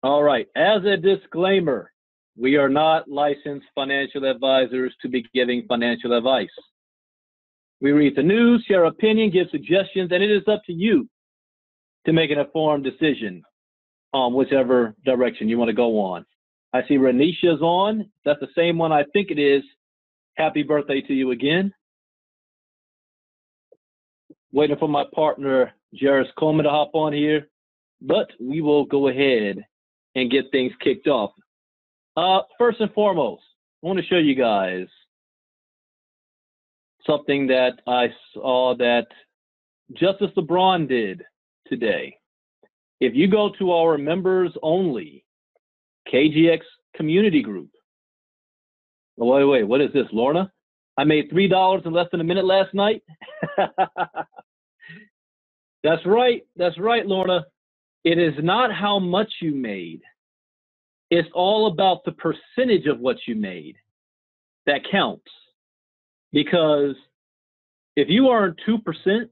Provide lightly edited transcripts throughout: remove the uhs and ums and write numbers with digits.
All right. As a disclaimer, we are not licensed financial advisors to be giving financial advice. We read the news, share opinion, give suggestions, and it is up to you to make an informed decision on whichever direction you want to go on. I see Renisha's on. That's the same one I think it is. Happy birthday to you again. Waiting for my partner, Jeris Coleman, to hop on here, but we will go ahead and get things kicked off. First and foremost, I want to show you guys something that I saw that Justice LeBron did today. If you go to our members only KGX community group, oh, wait, what is this, Lorna? I made $3 in less than a minute last night. That's right, Lorna. It is not how much you made. It's all about the percentage of what you made that counts. Because if you earn 2%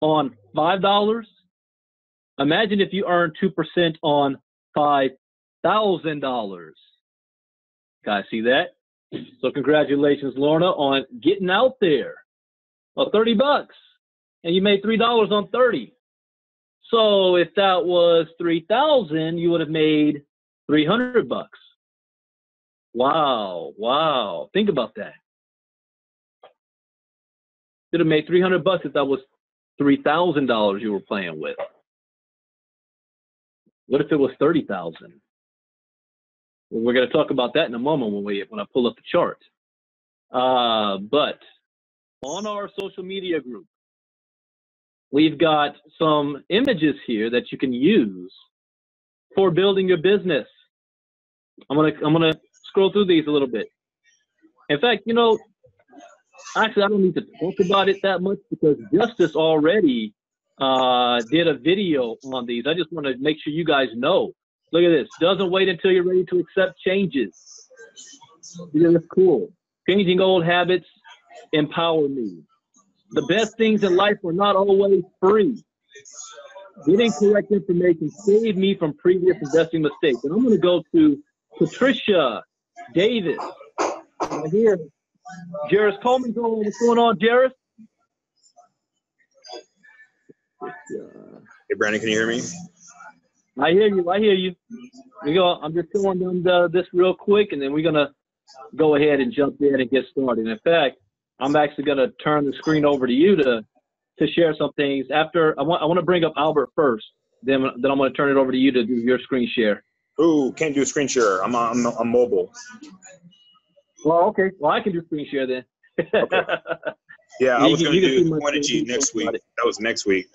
on $5, imagine if you earn 2% on $5,000. Guys, see that? So congratulations, Lorna, on getting out there. Well, $30, and you made $3 on 30. So if that was 3,000, you would have made $300. Wow. Think about that. You'd have made $300 if that was $3,000 you were playing with. What if it was 30,000? Well, we're going to talk about that in a moment when I pull up the chart. But on our social media group, we've got some images here that you can use for building your business. I'm gonna scroll through these a little bit. In fact, actually, I don't need to talk about it that much because Justice already did a video on these. I just want to make sure you guys know. Look at this. Doesn't wait until you're ready to accept changes. It's cool. Changing old habits empower me. The best things in life are not always free. Getting correct information saved me from previous investing mistakes. And I'm going to go to Patricia Davis. Right here. Jeris Coleman's on. What's going on, Jeris? Hey, Brandon, can you hear me? I hear you. I'm just showing them this real quick, and then we're going to go ahead and jump in and get started. In fact, I'm actually going to turn the screen over to you to share some things. After I want to bring up Albert first, then I'm going to turn it over to you to do your screen share. Ooh, can't do a screen share. I'm mobile. Well, okay. Well, I can do screen share then. Okay. Yeah, I was going to do Coinigy next week. That was next week.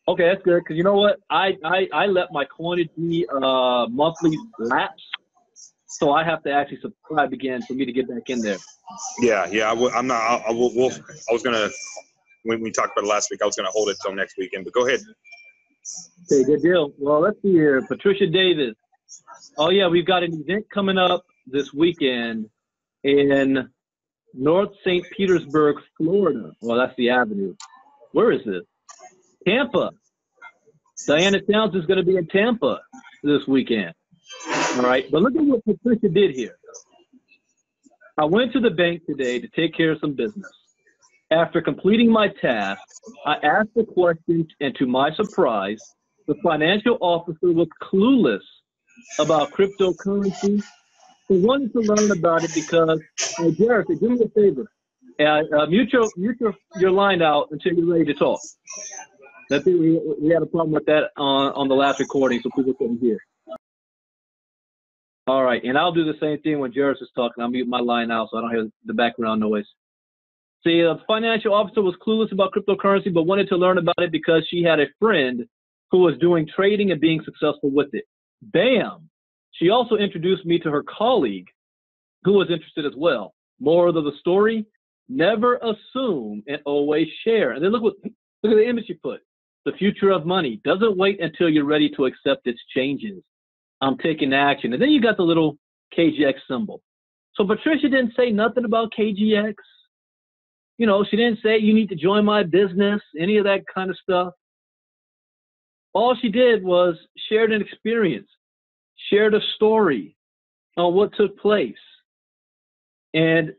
Okay, that's good. Because you know what? I let my Coinigy monthly lapse, so I have to actually subscribe again for me to get back in there. Yeah. I'm not. I was going to. When we talked about it last week, I was going to hold it till next weekend. But go ahead. Okay, good deal. Well, let's see here. Patricia Davis. Oh yeah, we've got an event coming up this weekend in North St. Petersburg, Florida. Well, that's the avenue. Where is this? Tampa. Diana Towns is going to be in Tampa this weekend. All right, but look at what Patricia did here. I went to the bank today to take care of some business. After completing my task, I asked the question, and to my surprise, the financial officer was clueless about cryptocurrency. He wanted to learn about it because, Jeris, do me a favor. Mute your line out until you're ready to talk. That's it. We had a problem with that on the last recording, so people couldn't hear. All right, and I'll do the same thing when Jeris is talking. I'll mute my line out so I don't hear the background noise. See, the financial officer was clueless about cryptocurrency, but wanted to learn about it because she had a friend who was doing trading and being successful with it. Bam! She also introduced me to her colleague who was interested as well. Moral of the story, never assume and always share. And then look at the image you put. The future of money doesn't wait until you're ready to accept its changes. I'm taking action. And then you got the little KGX symbol. So Patricia didn't say nothing about KGX. She didn't say you need to join my business, any of that kind of stuff. All she did was shared an experience, shared a story on what took place. And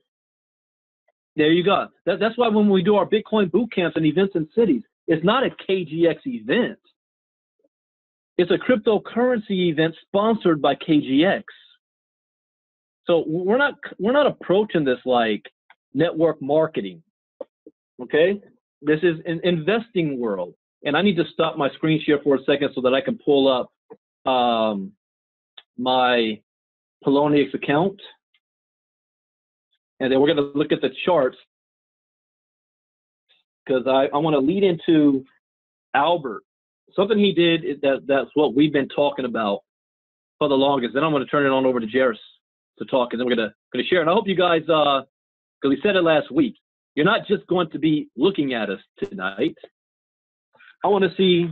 there you go. That's why when we do our Bitcoin boot camps and events in cities, it's not a KGX event. It's a cryptocurrency event sponsored by KGX. So we're not approaching this like network marketing. Okay? This is an investing world. And I need to stop my screen share for a second so that I can pull up my Poloniex account. And then we're going to look at the charts because I want to lead into Albert. Something he did, that's what we've been talking about for the longest. Then I'm going to turn it on over to Jeris to talk, and then we're going to share. And I hope you guys, because we said it last week, you're not just going to be looking at us tonight. I want to see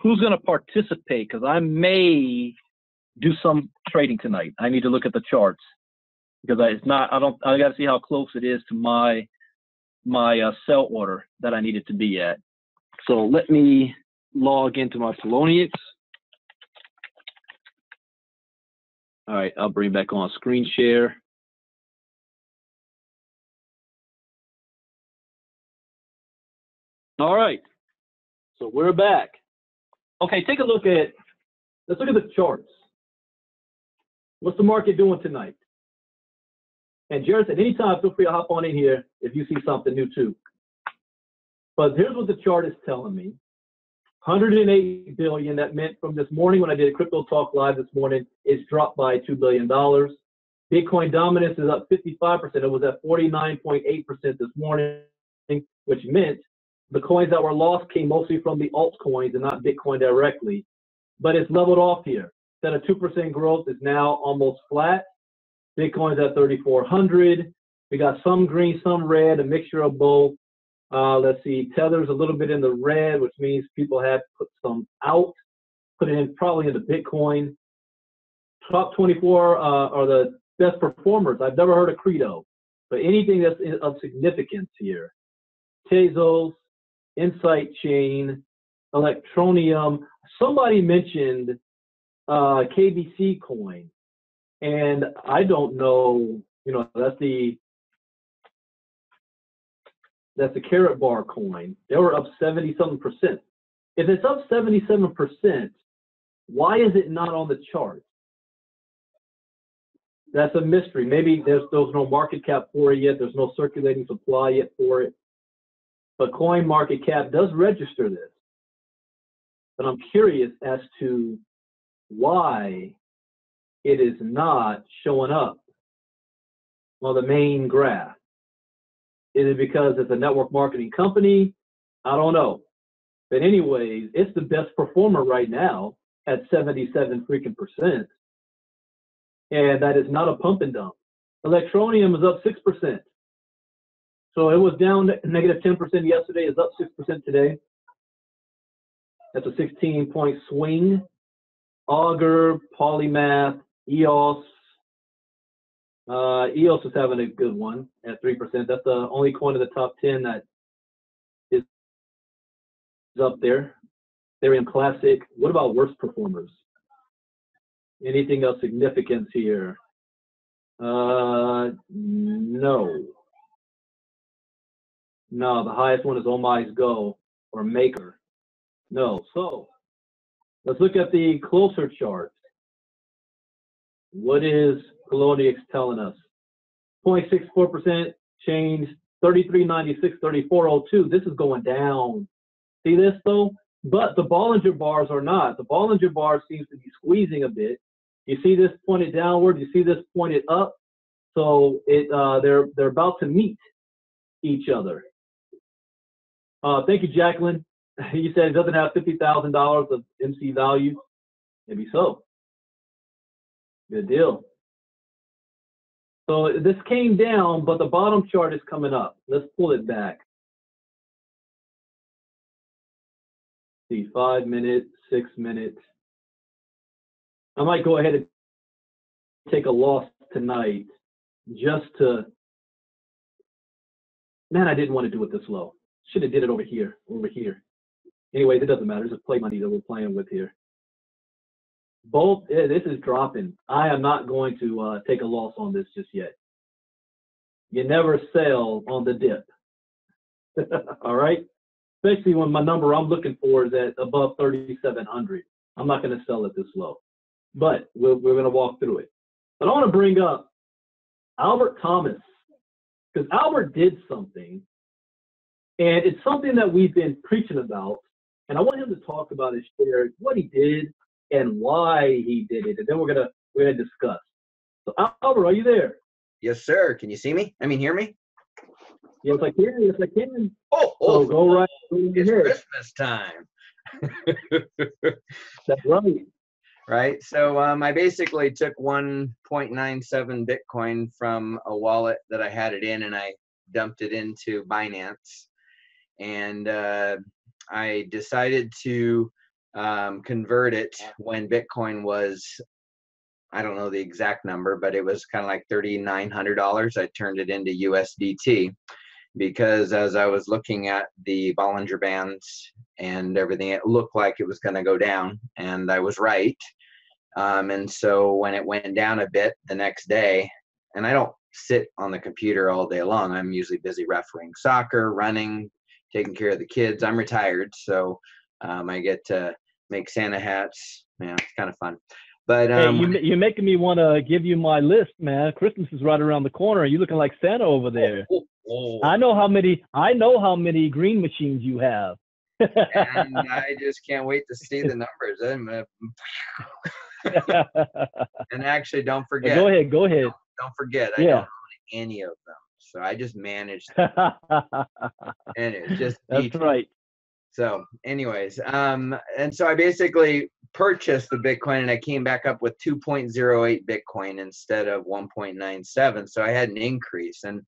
who's going to participate because I may do some trading tonight. I need to look at the charts because I got to see how close it is to my sell order that I need it to be at. So let me log into my Poloniex. All right, I'll bring back on screen share. All right, so we're back. Okay, let's look at the charts. What's the market doing tonight? And Jeris, at any time, feel free to hop on in here if you see something new too. But here's what the chart is telling me. 108 billion, that meant from this morning when I did a Crypto Talk Live this morning, it's dropped by $2 billion. Bitcoin dominance is up 55%. It was at 49.8% this morning, which meant the coins that were lost came mostly from the altcoins and not Bitcoin directly. But it's leveled off here. Instead of 2% growth, it's now almost flat. Bitcoin's at 3,400. We got some green, some red, a mixture of both. Let's see, Tether's a little bit in the red, which means people have put some out, put it in probably into Bitcoin. Top 24 are the best performers. I've never heard of Credo, but anything that's of significance here. Tezos, Insight Chain, Electronium. Somebody mentioned KBC coin, and I don't know, that's the Carrot Bar coin. They were up 70-something%. If it's up 77%, why is it not on the chart? That's a mystery. Maybe there's no market cap for it yet. There's no circulating supply yet for it. But Coin Market Cap does register this. But I'm curious as to why it is not showing up on the main graph. Is it because it's a network marketing company? I don't know. But anyways, it's the best performer right now at 77 freaking %. And that is not a pump and dump. Electronium is up 6%. So it was down negative 10% yesterday. It's up 6% today. That's a 16-point swing. Augur, Polymath, EOS. EOS is having a good one at 3%. That's the only coin in the top 10 that is up there. Ethereum Classic. What about worst performers? Anything of significance here? No. No, the highest one is Omai's Go or Maker. No. So let's look at the closer chart. What is Poloniex telling us? 0.64% change, 33.96, 34.02. This is going down. See this though? But the Bollinger Bars are not. The Bollinger Bar seems to be squeezing a bit. You see this pointed downward. You see this pointed up. So they're about to meet each other. Thank you, Jacqueline. You said it doesn't have $50,000 of MC value. Maybe so. Good deal. So this came down, but the bottom chart is coming up. Let's pull it back. See, 5 minutes, 6 minutes. I might go ahead and take a loss tonight just to, man, I didn't want to do it this low. Should have did it over here, Anyways, it doesn't matter. It's just play money that we're playing with here. Both, this is dropping. I am not going to take a loss on this just yet. You never sell on the dip. All right? Especially when my number I'm looking for is at above 3,700. I'm not going to sell it this low. But we're going to walk through it. But I want to bring up Albert Thomas, because Albert did something, and it's something that we've been preaching about, and I want him to talk about and share what he did and why he did it, and then we're gonna discuss. So Albert, are you there? Yes, sir. Can you see me? I mean, hear me? Yes, I can. Yes, I can. Oh, so go right it's ahead. Christmas time. That's right. Right. So I basically took 1.97 Bitcoin from a wallet that I had it in, and I dumped it into Binance. And I decided to convert it when Bitcoin was, I don't know the exact number, but it was kind of like $3,900. I turned it into USDT because as I was looking at the Bollinger Bands and everything, it looked like it was going to go down, and I was right. And so when it went down a bit the next day, and I don't sit on the computer all day long. I'm usually busy refereeing soccer, running, taking care of the kids. I'm retired, so I get to make Santa hats. Yeah, it's kind of fun. But hey, you're making me want to give you my list, man. Christmas is right around the corner, and you're looking like Santa over there. I know how many green machines you have. And I just can't wait to see the numbers. And actually, don't forget. Go ahead. Don't forget, I don't own any of them. So I just managed them. And it's just that's right. So anyways, and so I basically purchased the Bitcoin, and I came back up with 2.08 Bitcoin instead of 1.97. So I had an increase, and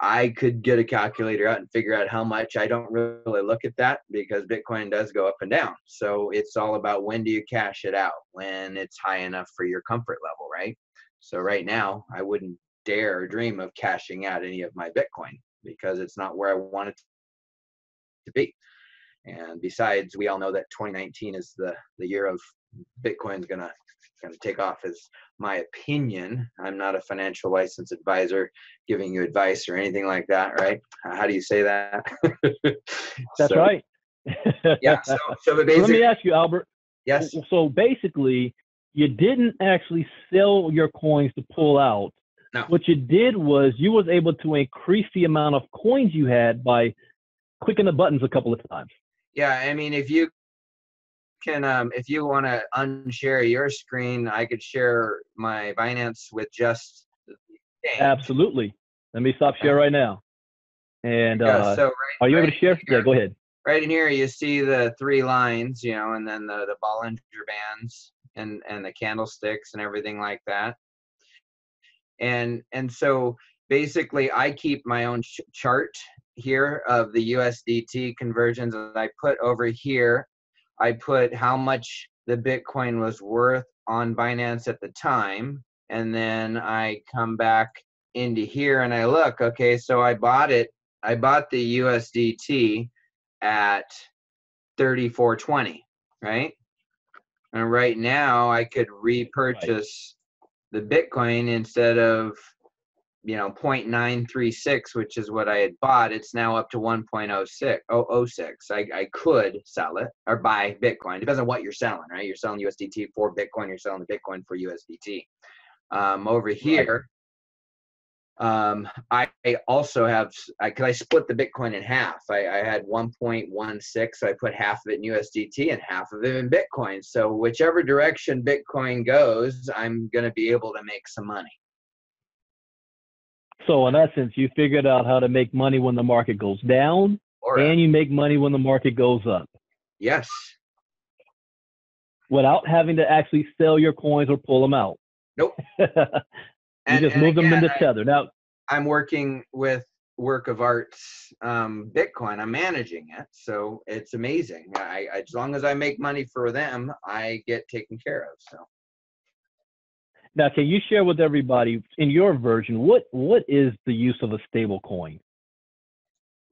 I could get a calculator out and figure out how much. I don't really look at that because Bitcoin does go up and down. So it's all about when do you cash it out, when it's high enough for your comfort level, right? So right now, I wouldn't dare dream of cashing out any of my Bitcoin because it's not where I want it to be. And besides, we all know that 2019 is the year of Bitcoin's gonna take off, is my opinion. I'm not a financial license advisor giving you advice or anything like that, right? How do you say that? That's right. Yeah. So basically, let me ask you, Albert. Yes. So basically, you didn't actually sell your coins to pull out. No. What you did was you was able to increase the amount of coins you had by clicking the buttons a couple of times. Yeah, I mean, if you can, if you want to unshare your screen, I could share my Binance with just the exchange. Absolutely. Let me stop share right now. And so are you able to share? Here, yeah, go ahead. Right in here, you see the three lines, and then the Bollinger Bands and the candlesticks and everything like that. And so basically, I keep my own chart here of the USDT conversions. I put over here, I put how much the Bitcoin was worth on Binance at the time. And then I come back into here and I look, okay, so I bought the USDT at 34.20, right? And right now I could repurchase the Bitcoin instead of 0.936, which is what I had bought. It's now up to 1.06. I could sell it or buy Bitcoin. Depends on what you're selling, right? You're selling USDT for Bitcoin. You're selling the Bitcoin for USDT. Over here, I also have, because I split the Bitcoin in half. I had 1.16, so I put half of it in USDT and half of it in Bitcoin. So whichever direction Bitcoin goes, I'm going to be able to make some money. So in essence, you figured out how to make money when the market goes down, and you make money when the market goes up. Yes. Without having to actually sell your coins or pull them out. Nope. You just move them into Tether. Now, I'm working with Work of Art's Bitcoin. I'm managing it, so it's amazing. As long as I make money for them, I get taken care of. So. Now, can you share with everybody in your version what is the use of a stable coin?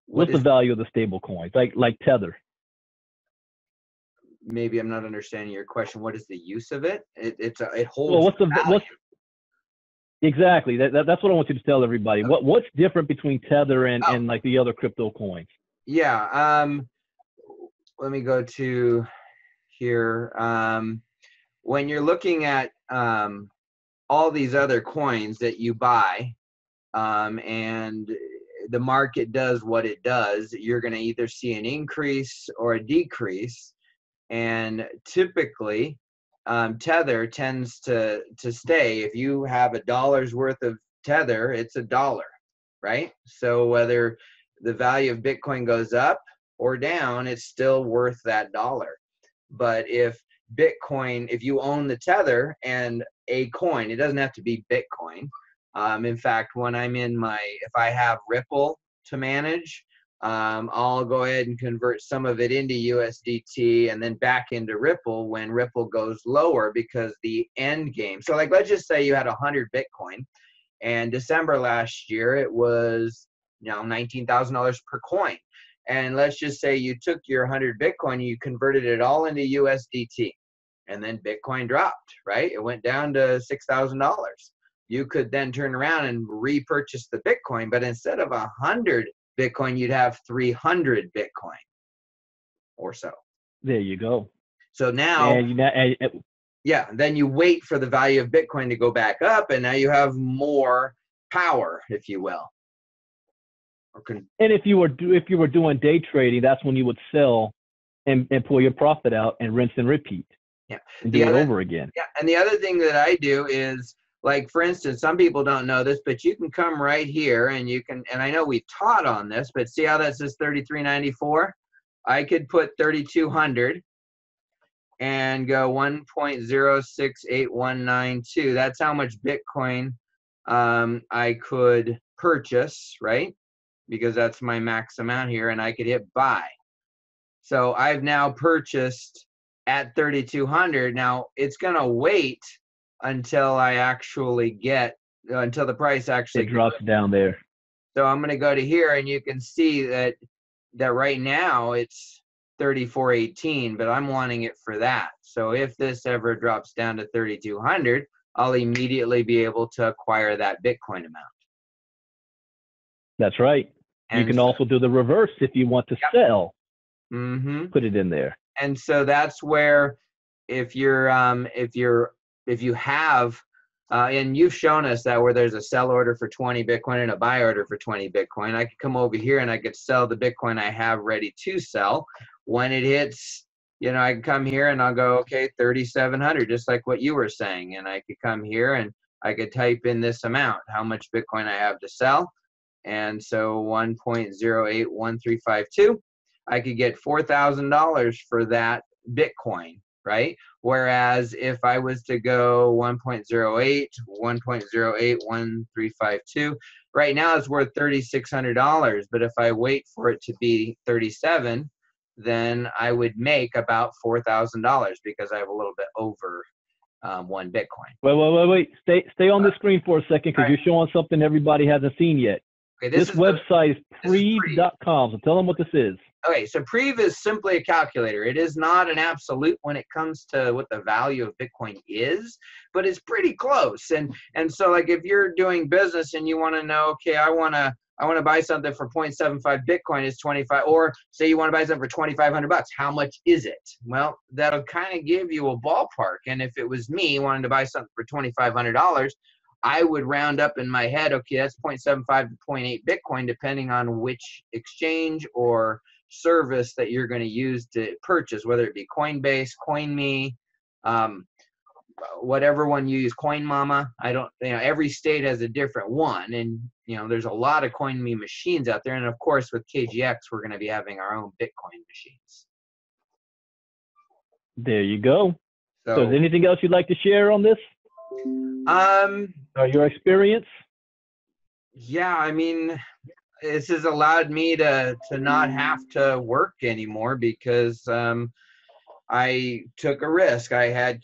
What's the value of the stable coins, like Tether? maybe I'm not understanding your question. What is the use of it? It holds. Well, value. Exactly. That's what I want you to tell everybody. Okay. What's different between Tether and like the other crypto coins? Yeah. Let me go to here. When you're looking at all these other coins that you buy, and the market does what it does, you're going to either see an increase or a decrease. And typically, Tether tends to stay. If you have $1 worth of Tether, it's $1, right? So whether the value of Bitcoin goes up or down, it's still worth that dollar. But if you own the Tether and a coin, it doesn't have to be Bitcoin. In fact, when if I have Ripple to manage, I'll go ahead and convert some of it into USDT and then back into Ripple when Ripple goes lower, because the end game. So like, let's just say you had 100 Bitcoin, and December last year it was $19,000 per coin. And let's just say you took your 100 Bitcoin and you converted it all into USDT, and then Bitcoin dropped, right? It went down to $6,000. You could then turn around and repurchase the Bitcoin, but instead of 100 Bitcoin, you'd have 300 Bitcoin or so. There you go. So now, yeah, then you wait for the value of Bitcoin to go back up, and now you have more power, if you will. And if you were doing day trading, that's when you would sell and pull your profit out and rinse and repeat. Yeah. And do it over again. Yeah. And the other thing that I do is, like, for instance, some people don't know this, but you can come right here and you can, and I know we've taught on this, but see how that says 3394? I could put 3,200 and go 1.068192. That's how much Bitcoin I could purchase, right? Because that's my max amount here, and I could hit buy. So I've now purchased at 3,200. Now it's going to wait until until the price actually drops down there. So I'm going to go to here, and you can see that right now it's 34.18, but I'm wanting it for that. So if this ever drops down to 3,200, I'll immediately be able to acquire that Bitcoin amount. That's right. And you can also do the reverse if you want to sell. Mm-hmm. Put it in there. And so that's where, if you have, and you've shown us that where there's a sell order for 20 Bitcoin and a buy order for 20 Bitcoin, I could come over here and I could sell the Bitcoin I have ready to sell. When it hits, I can come here and I'll go, okay, 3,700, just like what you were saying. And I could come here and I could type in this amount, how much Bitcoin I have to sell. And so 1.081352, I could get $4,000 for that Bitcoin, right? Whereas if I was to go 1.08, 1.081352, right now it's worth $3,600. But if I wait for it to be 37, then I would make about $4,000 because I have a little bit over one Bitcoin. Wait. Stay on the screen for a second, because you're showing something everybody hasn't seen yet. Okay, this website is Preve.com. So tell them what this is. Okay, so Preve is simply a calculator. It is not an absolute when it comes to what the value of Bitcoin is, but it's pretty close. And so, like, if you're doing business and you want to know, okay, I want to buy something for 0.75 Bitcoin is 25, or say you want to buy something for $2,500, how much is it? Well, that'll kind of give you a ballpark. And if it was me wanting to buy something for $2,500, I would round up in my head, okay, that's 0.75 to 0.8 Bitcoin, depending on which exchange or service that you're going to use to purchase, whether it be Coinbase, CoinMe, whatever one you use, CoinMama. Every state has a different one, and there's a lot of CoinMe machines out there, and of course with KGX we're going to be having our own Bitcoin machines. There you go. So is there anything else you'd like to share on this? Your experience? Yeah, I mean, this has allowed me to not have to work anymore, because I took a risk. I had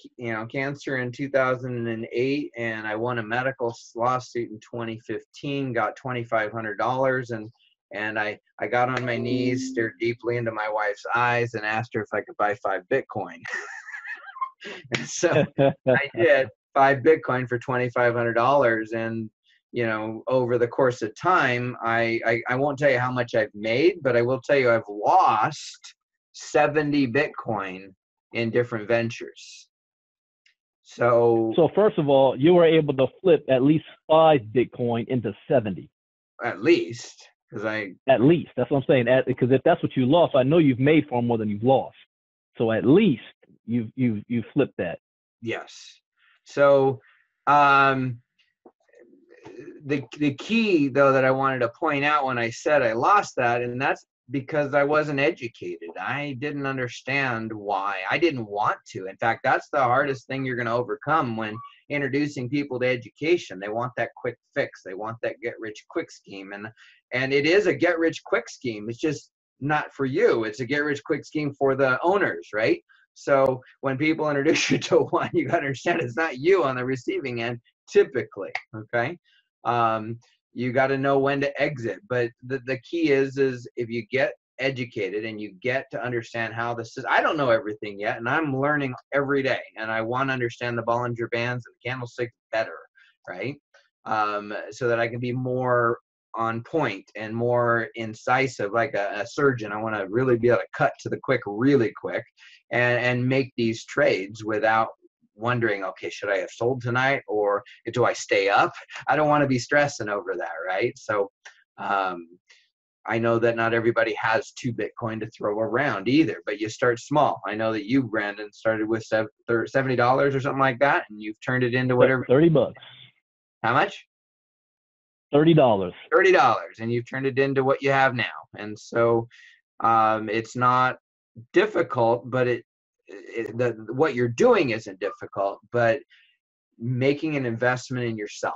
cancer in 2008, and I won a medical lawsuit in 2015, got $2,500, And I got on my knees, stared deeply into my wife's eyes, and asked her if I could buy 5 Bitcoin. And so I did 5 Bitcoin for $2,500. And, you know, over the course of time, I won't tell you how much I've made, but I will tell you I've lost 70 Bitcoin in different ventures. So first of all, you were able to flip at least 5 Bitcoin into 70. At least, At least, that's what I'm saying. Because if that's what you lost, I know you've made far more than you've lost. So at least you've flipped that. Yes. So the key though that I wanted to point out when I said I lost that, and that's because I wasn't educated. I didn't understand why. I didn't want to. In fact, that's the hardest thing you're going to overcome when introducing people to education. They want that quick fix. They want that get-rich-quick scheme. And it is a get-rich-quick scheme. It's just not for you. It's a get-rich-quick scheme for the owners, right? So when people introduce you to one, you got to understand it's not you on the receiving end, typically, okay? You got to know when to exit. But the key is if you get educated and you get to understand how this is, I don't know everything yet, and I'm learning every day, and I want to understand the Bollinger Bands and the candlesticks better, right? So that I can be more on point and more incisive, like a surgeon. I want to really be able to cut to the quick really quick and make these trades without wondering, okay, should I have sold tonight or do I stay up? I don't want to be stressing over that, right? So I know that not everybody has 2 Bitcoin to throw around either, but you start small. I know that you, Brandon, started with $70 or something like that, and you've turned it into whatever. $30. How much? $30. $30, and you've turned it into what you have now. And so it's not difficult, but what you're doing isn't difficult, but making an investment in yourself,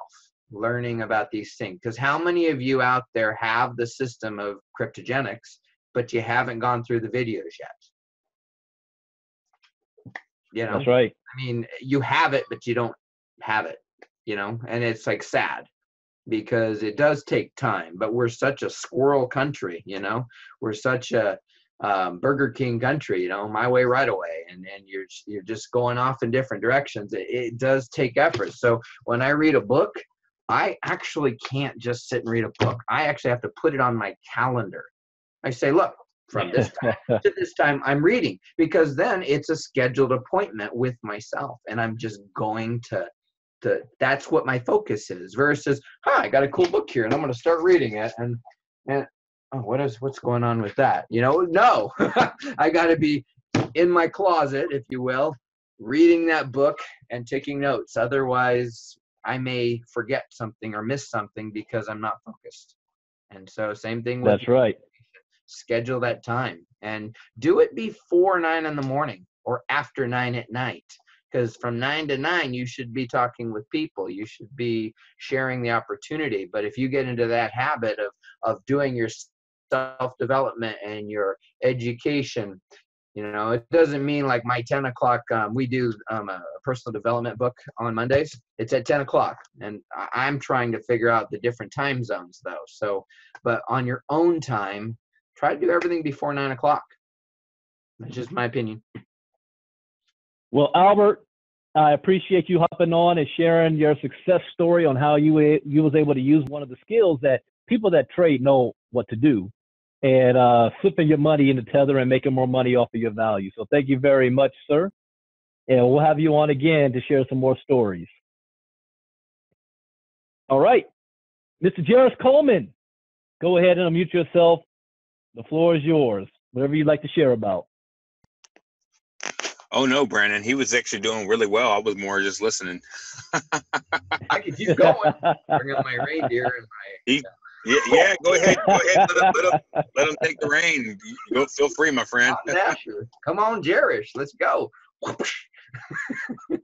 learning about these things. Because how many of you out there have the system of cryptogenics, but you haven't gone through the videos yet? You know, that's right. I mean, you have it, but you don't have it, you know, and it's like sad because it does take time, but we're such a squirrel country, you know, we're such a Burger King country, you know, my way right away, and you're just going off in different directions. It does take effort. So when I read a book, I actually can't just sit and read a book. I actually have to put it on my calendar. I say, look, from this time to this time I'm reading, because then it's a scheduled appointment with myself, and I'm just going to that's what my focus is, versus, I got a cool book here and I'm going to start reading it, and oh, what's going on with that? You know, no, I got to be in my closet, if you will, reading that book and taking notes. Otherwise, I may forget something or miss something because I'm not focused. And so same thing with that's right. Schedule that time and do it before 9 in the morning or after 9 at night. Because from 9 to 9, you should be talking with people. You should be sharing the opportunity. But if you get into that habit of doing your self-development and your education, you know, it doesn't mean like my 10 o'clock, we do a personal development book on Mondays. It's at 10 o'clock. And I'm trying to figure out the different time zones, though. So, but on your own time, try to do everything before 9 o'clock. That's just my opinion. Well, Albert, I appreciate you hopping on and sharing your success story on how you was able to use one of the skills that people that trade know what to do, and flipping your money into Tether and making more money off of your value. So thank you very much, sir. And we'll have you on again to share some more stories. All right, Mr. Jeris Coleman, go ahead and unmute yourself. The floor is yours. Whatever you'd like to share about. Oh no, Brandon. He was actually doing really well. I was more just listening. I could keep going. Bring up my reindeer and my. Yeah, go ahead. Go ahead. Let him take the reign. Go, feel free, my friend. Come on, Jeris. Let's go. Well,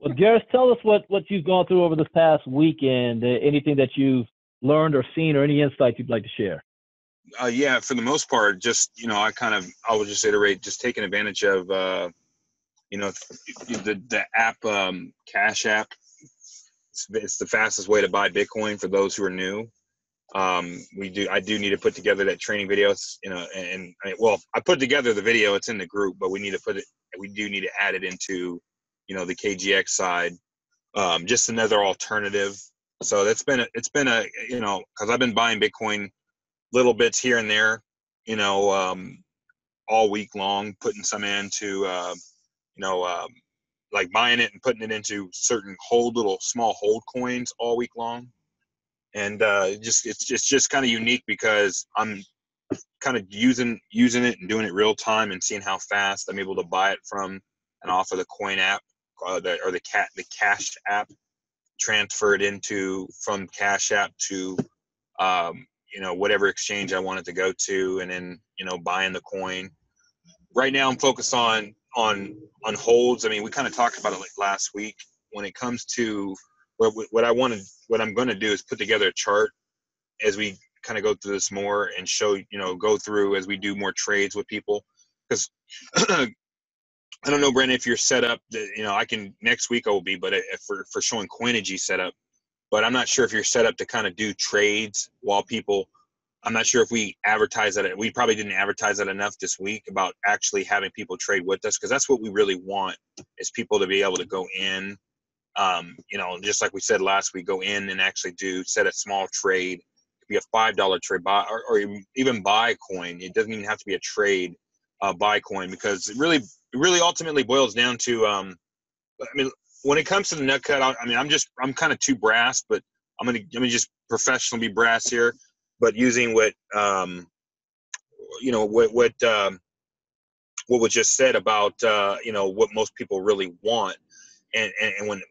Jeris, tell us what you've gone through over this past weekend. Anything that you've learned or seen, or any insights you'd like to share. Yeah, for the most part, just I would just iterate, just taking advantage of the app, Cash App. It's the fastest way to buy Bitcoin for those who are new. I do need to put together that training video, well, I put together the video, it's in the group, but we do need to add it into, the KGX side. Just another alternative. So it's been cause I've been buying Bitcoin little bits here and there, all week long, putting some into, like buying it and putting it into certain little small hold coins all week long. And it's just kind of unique because I'm kind of using it and doing it real time and seeing how fast I'm able to buy it from and off of the coin app the Cash app, transfer it from Cash app to whatever exchange I want it to go to, and then buying the coin. Right now I'm focused on holds. I mean, we kind of talked about it like last week. When it comes to what I'm going to do is put together a chart as we kind of go through this more and show, go through as we do more trades with people. Because I don't know, Brandon, if you're set up, next week I will be, but for showing Coinigy set up, but I'm not sure if you're set up to kind of do trades while I'm not sure if we advertise that. We probably didn't advertise that enough this week about actually having people trade with us, because that's what we really want, is people to be able to go in, just like we said last week, go in and actually set a small trade. It could be a $5 trade, buy or even buy coin. It doesn't even have to be a trade, buy coin, because it really ultimately boils down to, when it comes to the nut cut, I'm kind of too brass, but I'm gonna just professionally be brass here. But using what was just said about what most people really want, and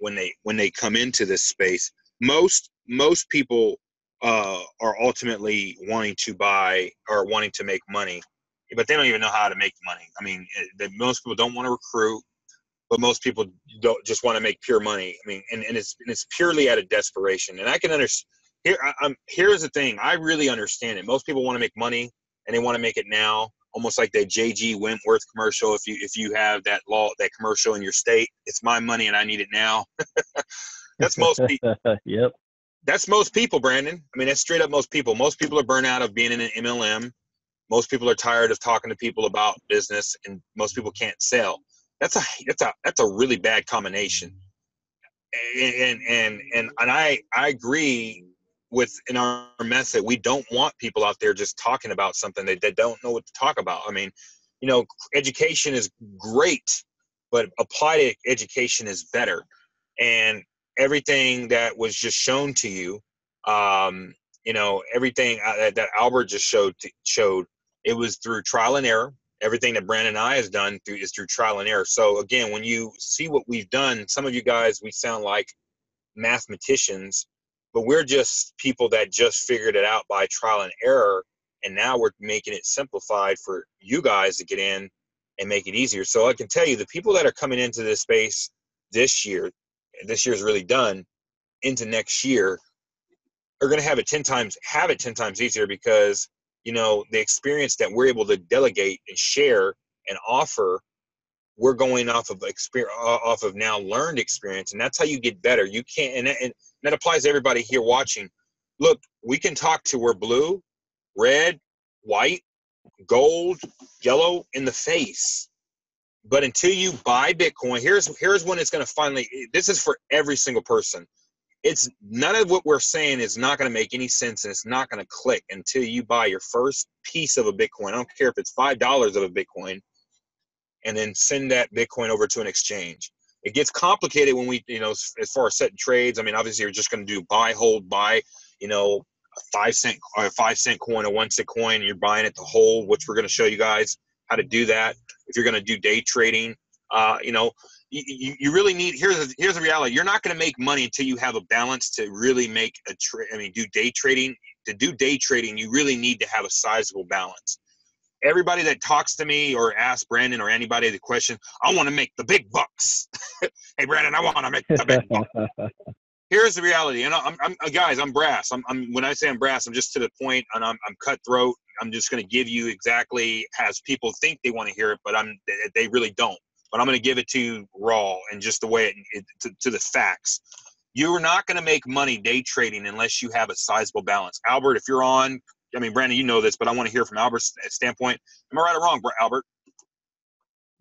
when they come into this space, most people are ultimately wanting to buy or wanting to make money, but they don't even know how to make money. I mean, most people don't want to recruit, but most people don't just want to make pure money. I mean, and it's purely out of desperation. And I can understand. Here's the thing. I really understand it. Most people want to make money, and they want to make it now, almost like that J.G. Wentworth commercial. If you have that commercial in your state, it's my money and I need it now. That's most people. Yep. That's most people, Brandon. I mean, that's straight up most people. Most people are burnt out of being in an MLM. Most people are tired of talking to people about business, and most people can't sell. That's a really bad combination. And I agree with in our method. We don't want people out there just talking about something that they don't know what to talk about. I mean, education is great, but applied education is better. And everything that was just shown to you, everything that Albert just showed, it was through trial and error. Everything that Brandon and I has done is through trial and error. So again, when you see what we've done, some of you guys, we sound like mathematicians, but we're just people that just figured it out by trial and error. And now we're making it simplified for you guys to get in and make it easier. So I can tell you, the people that are coming into this space this year, and this year's really done, into next year, are going to have it 10 times easier, because the experience that we're able to delegate and share and offer, we're going off of now learned experience, and that's how you get better. You can't, and that applies to everybody here watching. Look, we can talk to we're blue, red, white, gold, yellow in the face, but until you buy Bitcoin, here's when it's going to finally. This is for every single person. It's none of what we're saying is not going to make any sense, and it's not going to click until you buy your first piece of a Bitcoin. I don't care if it's $5 of a Bitcoin, and then send that Bitcoin over to an exchange. It gets complicated when we, as far as setting trades. I mean, obviously you're just going to do buy, hold, buy, a 5 cent coin, a 1 cent coin, and you're buying it to hold, which we're going to show you guys how to do that. If you're going to do day trading, you really need, here's the reality. You're not going to make money until you have a balance to really make a trade. I mean, do day trading. To do day trading, you really need to have a sizable balance. Everybody that talks to me or asks Brandon or anybody the question, I want to make the big bucks. Hey, Brandon, I want to make the big bucks. Here's the reality. And guys, I'm brass. When I say I'm brass, I'm just to the point, and I'm cutthroat. I'm just going to give you exactly as people think they want to hear it, but they really don't. But I'm going to give it to you raw and just the way to the facts. you're not going to make money day trading unless you have a sizable balance. Albert, if you're on, I mean, Brandon, you know this, but I want to hear from Albert's standpoint. Am I right or wrong, Albert?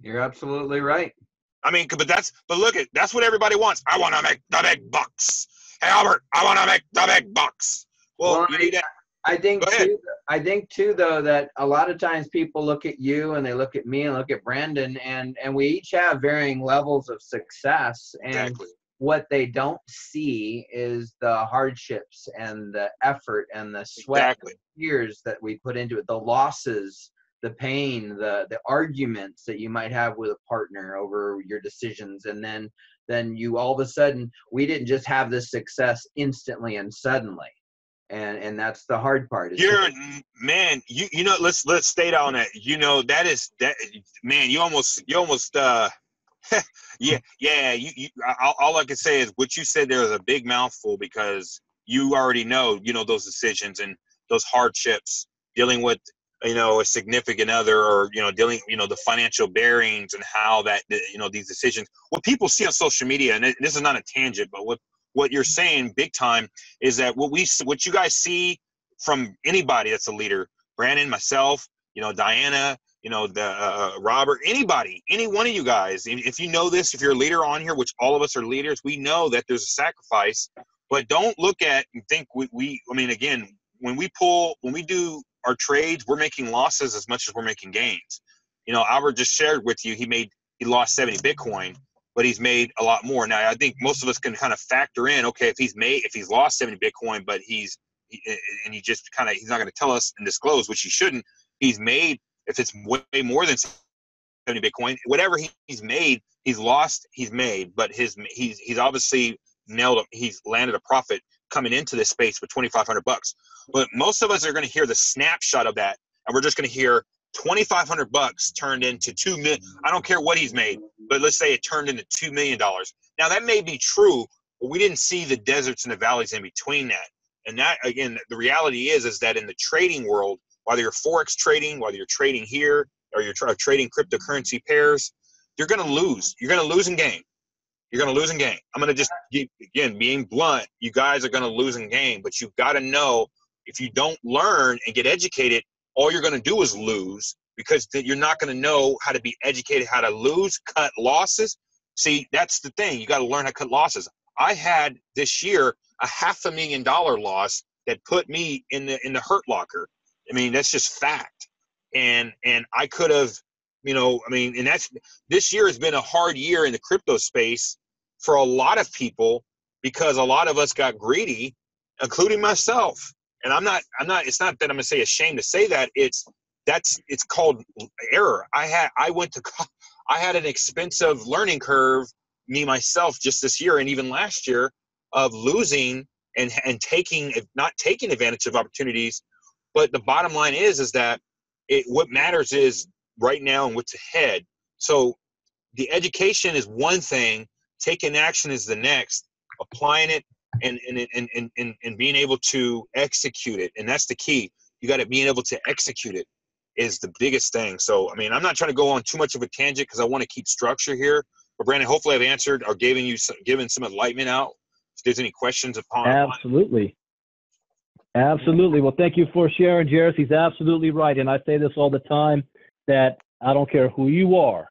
You're absolutely right. I mean, but look at, that's what everybody wants. I want to make the big bucks. Hey, Albert, I want to make the big bucks. Well, you need that. I think too, though, that a lot of times people look at you and they look at me and look at Brandon, and we each have varying levels of success. And exactly. What they don't see is the hardships and the effort and the sweat exactly. and tears that we put into it, the losses, the pain, the arguments that you might have with a partner over your decisions. And then you all of a sudden, we didn't just have this success instantly and suddenly. And that's the hard part. Man, you know, let's stay on that. You know, that man, you almost yeah. All I can say is what you said there is a big mouthful, because you already know, those decisions and those hardships, dealing with, a significant other, or, dealing, the financial bearings and how that, these decisions, what people see on social media, and this is not a tangent, but what you're saying big time is that what you guys see from anybody that's a leader, Brandon, myself, Diana, Robert, anybody, any one of you guys, if you know this, if you're a leader on here, which all of us are leaders, we know that there's a sacrifice, but don't look at and think again, when we do our trades, we're making losses as much as we're making gains. Albert just shared with you, he lost 70 Bitcoin, but he's made a lot more. Now, I think most of us can kind of factor in, okay, if he's lost 70 Bitcoin, but he's not going to tell us and disclose, which he shouldn't. He's made, if it's way more than 70 Bitcoin, whatever he's made, he's lost, he's made, but he's obviously he's landed a profit coming into this space with $2,500. But most of us are going to hear the snapshot of that, and we're just going to hear $2,500 turned into $2 million. I don't care what he's made, but let's say it turned into $2 million. Now, that may be true, but we didn't see the deserts and the valleys in between that. And that, again, the reality is that in the trading world, whether you're Forex trading, whether you're trading here, or you're trading cryptocurrency pairs, you're going to lose. You're going to lose and gain. You're going to lose and gain. I'm going to just, again, being blunt, you guys are going to lose and gain, but you've got to know, if you don't learn and get educated, all you're going to do is lose, because you're not going to know how to be educated, how to lose, cut losses. See, that's the thing. You got to learn how to cut losses. I had this year a $500,000 loss that put me in the hurt locker. I mean, that's just fact. And I could have, and this year has been a hard year in the crypto space for a lot of people, because a lot of us got greedy, including myself. And it's not that I'm going to say ashamed to say that, it's called error. I had an expensive learning curve, myself, just this year and even last year, of losing and not taking advantage of opportunities. But the bottom line is that what matters is right now and what's ahead. So the education is one thing, taking action is the next, applying it and being able to execute it. And that's the key. You got to be able to execute it is the biggest thing. So, I'm not trying to go on too much of a tangent, because I want to keep structure here. But Brandon, hopefully I've answered or given some enlightenment out. If there's any questions upon. Absolutely. Well, thank you for sharing, Jeris. He's absolutely right. And I say this all the time, that I don't care who you are.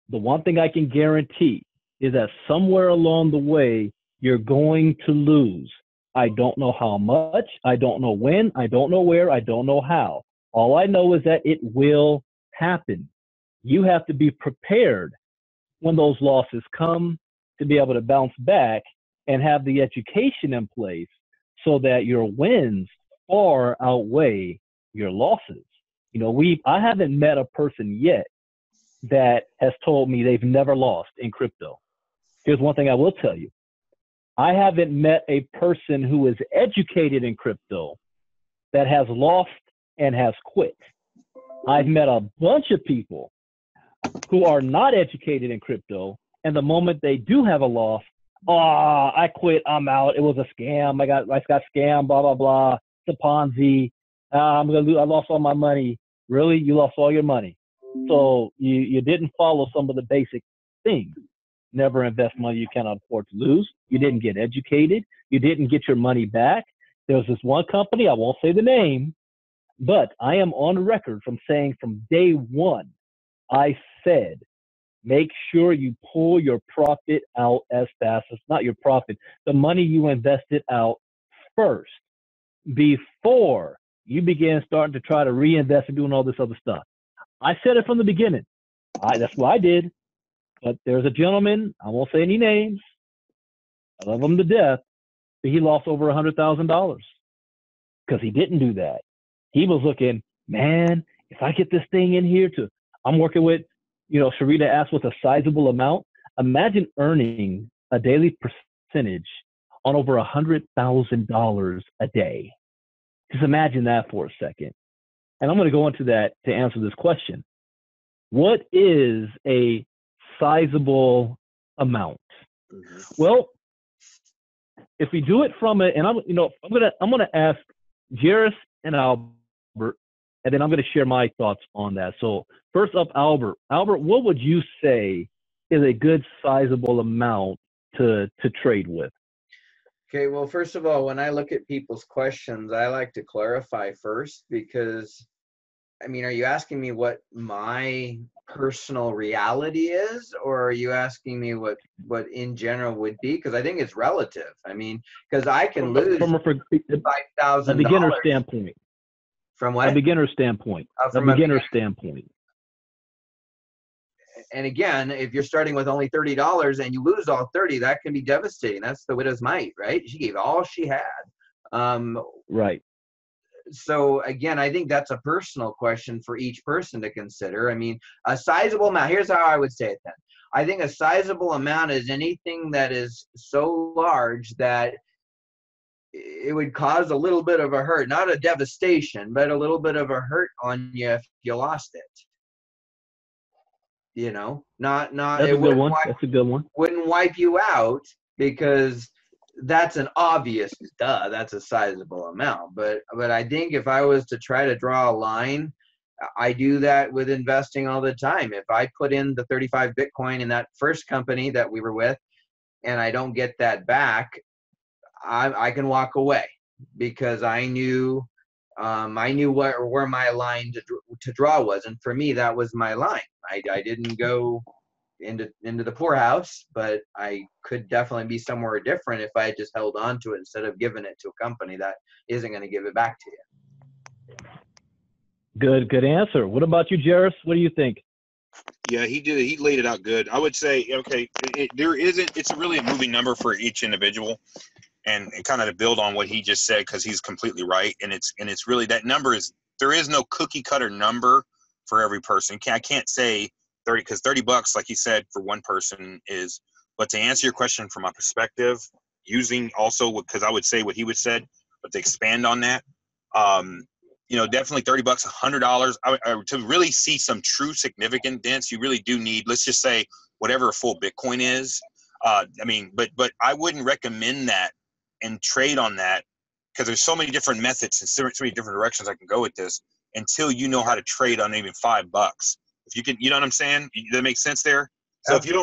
The one thing I can guarantee is that somewhere along the way, you're going to lose. I don't know how much. I don't know when. I don't know where. I don't know how. All I know is that it will happen. You have to be prepared when those losses come to be able to bounce back and have the education in place so that your wins far outweigh your losses. I haven't met a person yet that has told me they've never lost in crypto. Here's one thing I will tell you. I haven't met a person who is educated in crypto that has lost and has quit. I've met a bunch of people who are not educated in crypto, and the moment they do have a loss, I quit, I'm out, it was a scam, I got scammed, blah, blah, blah, it's a Ponzi, I lost all my money. Really? You lost all your money? So you didn't follow some of the basic things. Never invest money you cannot afford to lose. You didn't get educated. You didn't get your money back. There was this one company, I won't say the name, but I am on record from saying from day one, I said, make sure you pull your profit out as fast as, not your profit, the money you invested out first before you begin starting to try to reinvest and doing all this other stuff. I said it from the beginning. That's what I did. But there's a gentleman, I won't say any names, I love him to death, but he lost over $100,000 because he didn't do that. He was looking, man, if I get this thing in here I'm working with, Sharita asked what's a sizable amount. Imagine earning a daily percentage on over $100,000 a day. Just imagine that for a second. And I'm going to go into that to answer this question. What is a sizable amount? Mm-hmm. Well, if we do it from it, and I'm gonna ask Jeris and Albert, and then I'm gonna share my thoughts on that. So first up, Albert. Albert, what would you say is a good sizable amount to trade with? Okay, well, first of all, when I look at people's questions, I like to clarify first because, are you asking me what my personal reality is, or are you asking me what in general would be? Because I think it's relative. Because I can lose $5,000. A beginner standpoint. From what? A beginner standpoint. From a beginner standpoint. And again, if you're starting with only $30 and you lose all 30, that can be devastating. That's the widow's mite, right? She gave all she had. Right. So again, I think that's a personal question for each person to consider. A sizable amount, here's how I would say it then. I think a sizable amount is anything that is so large that it would cause a little bit of a hurt, not a devastation, but a little bit of a hurt on you if you lost it. Not That's a good one. That's a good one. Wouldn't wipe you out because that's an obvious that's a sizable amount. But I think if I was to try to draw a line, I do that with investing all the time. If I put in the 35 Bitcoin in that first company that we were with and I don't get that back, I can walk away because I knew where my line to draw was. And for me, that was my line. I didn't go into the poorhouse, but I could definitely be somewhere different if I had just held on to it instead of giving it to a company that isn't going to give it back to you. Good answer. What about you, Jeris? What do you think? Yeah, he did. He laid it out good. I would say, okay, it's really a moving number for each individual, and kind of to build on what he just said, because he's completely right. And it's really, that number there is no cookie cutter number for every person. I can't say 30, because $30, like he said, for one person is, but to answer your question from my perspective, using also, because I would say what he would said, but to expand on that, definitely $30, $100. To really see some true significant dents, you really do need, let's just say, whatever a full Bitcoin is. But I wouldn't recommend that and trade on that, because there's so many different methods and so many different directions I can go with this until you know how to trade on even $5. If you can, you know what I'm saying? Does that make sense there? So if you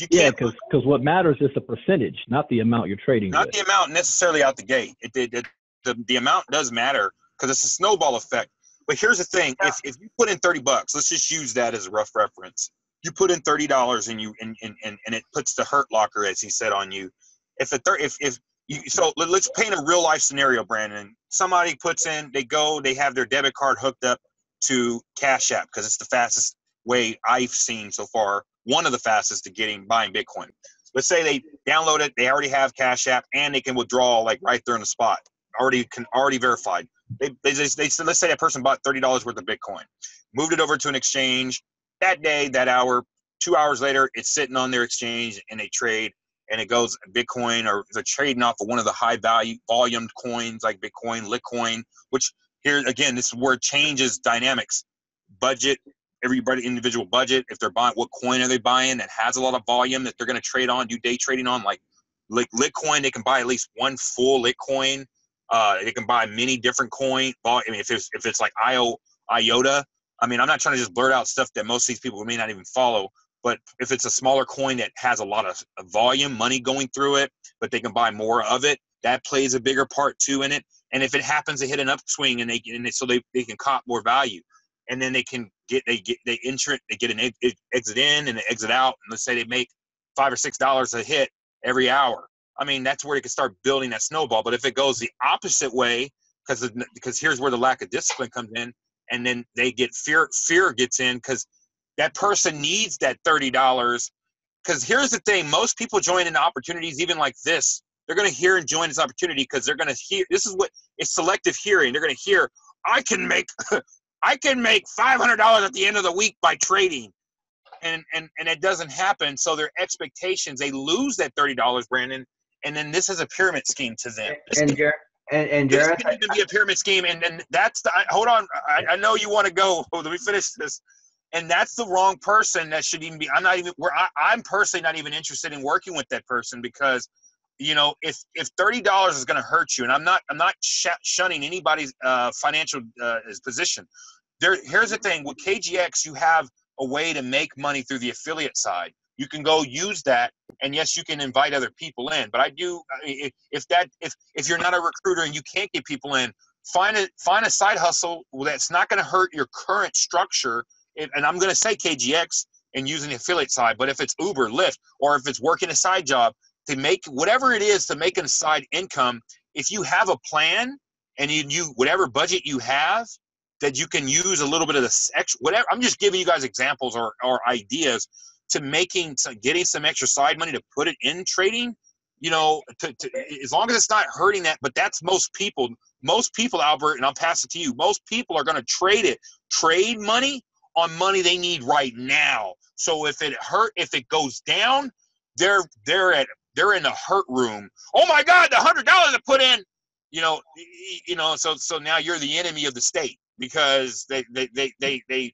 can't, because what matters is the percentage, not the amount you're trading not with. the amount necessarily out the gate. The amount does matter because it's a snowball effect. But here's the thing: if you put in $30, let's just use that as a rough reference. You put in $30 and it puts the hurt locker, as he said, on you. So let's paint a real life scenario, Brandon. Somebody puts in, they have their debit card hooked up to Cash App because it's the fastest way I've seen so far. One of the fastest to buying Bitcoin. Let's say they download it, they already have Cash App, and they can withdraw like right there on the spot. Already verified. Let's say that person bought $30 worth of Bitcoin, moved it over to an exchange that day, that hour. 2 hours later, it's sitting on their exchange and they trade. And it goes Bitcoin, or they're trading off of one of the high volumed coins like Bitcoin, Litecoin, which here again, this is where it changes dynamics. Budget, everybody individual budget. If they're buying, what coin are they buying that has a lot of volume that they're going to trade on, do day trading on, like Litecoin, they can buy at least one full Litecoin. They can buy many different coins. If it's like IOTA, I'm not trying to just blurt out stuff that most of these people may not even follow. But if it's a smaller coin that has a lot of volume, money going through it, but they can buy more of it, that plays a bigger part too in it. And if it happens to hit an upswing and they can cop more value, and then they get an exit in and an exit out, and let's say they make $5 or $6 a hit every hour. I mean, that's where they can start building that snowball. But if it goes the opposite way, because here's where the lack of discipline comes in, and then they get fear gets in because that person needs that $30. Because here's the thing, most people join into opportunities even like this. They're going to hear and join this opportunity because they're going to hear. This is what it's selective hearing. They're going to hear, I can make $500 at the end of the week by trading. And it doesn't happen. So their expectations, they lose that $30, Brandon. And then this is a pyramid scheme to them. This can even be a pyramid scheme. And then hold on. I know you want to go. Let me finish this. And that's the wrong person that should even be. I'm personally not even interested in working with that person because, you know, if $30 is going to hurt you, and I'm not shunning anybody's financial position. Here's the thing with KGX, you have a way to make money through the affiliate side. You can go use that, and yes, you can invite other people in. But if you're not a recruiter and you can't get people in, find a side hustle that's not going to hurt your current structure. And I'm going to say KGX and using the affiliate side, but if it's Uber, Lyft, or if it's working a side job to make whatever it is to make a side income, if you have a plan and you whatever budget you have, that you can use a little bit of this extra, whatever. I'm just giving you guys examples or ideas to getting some extra side money to put it in trading, you know, as long as it's not hurting that. But that's most people, Albert, and I'll pass it to you. Most people are going to trade money on money they need right now. So if it goes down, they're in the hurt room. Oh my God, the $100 I put in, you know, so now you're the enemy of the state. Because they did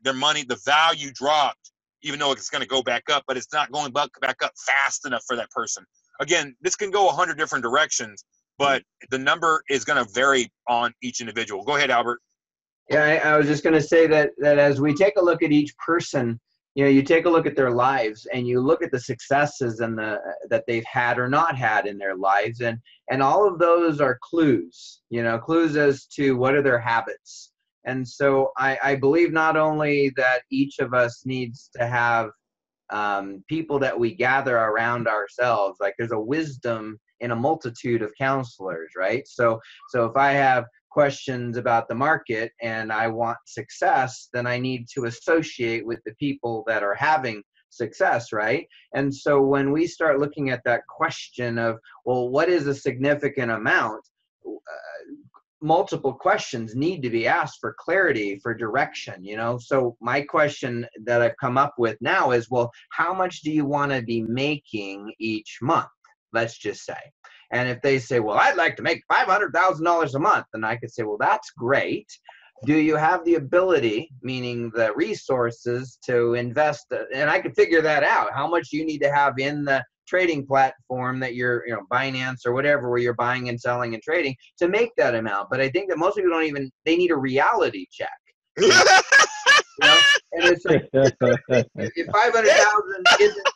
their money, the value dropped, even though it's going to go back up, but it's not going back up fast enough for that person. Again, this can go 100 different directions, but the number is going to vary on each individual. Go ahead, Albert. Yeah, I was just going to say that as we take a look at each person, you know, you take a look at their lives and you look at the successes and that they've had or not had in their lives, and all of those are clues, you know, clues as to what are their habits. And so I believe not only that each of us needs to have people that we gather around ourselves, like there's a wisdom in a multitude of counselors, right? So if I have questions about the market and I want success, then I need to associate with the people that are having success, right? And so when we start looking at that question of, well, what is a significant amount? Multiple questions need to be asked for clarity, for direction, you know? So my question that I've come up with now is, well, how much do you want to be making each month? Let's just say. And if they say, well, I'd like to make $500,000 a month, then I could say, well, that's great. Do you have the ability, meaning the resources, to invest? And I could figure that out, how much you need to have in the trading platform that you're, you know, Binance or whatever, where you're buying and selling and trading to make that amount. But I think that most people they need a reality check. You know? And it's like if 500,000 isn't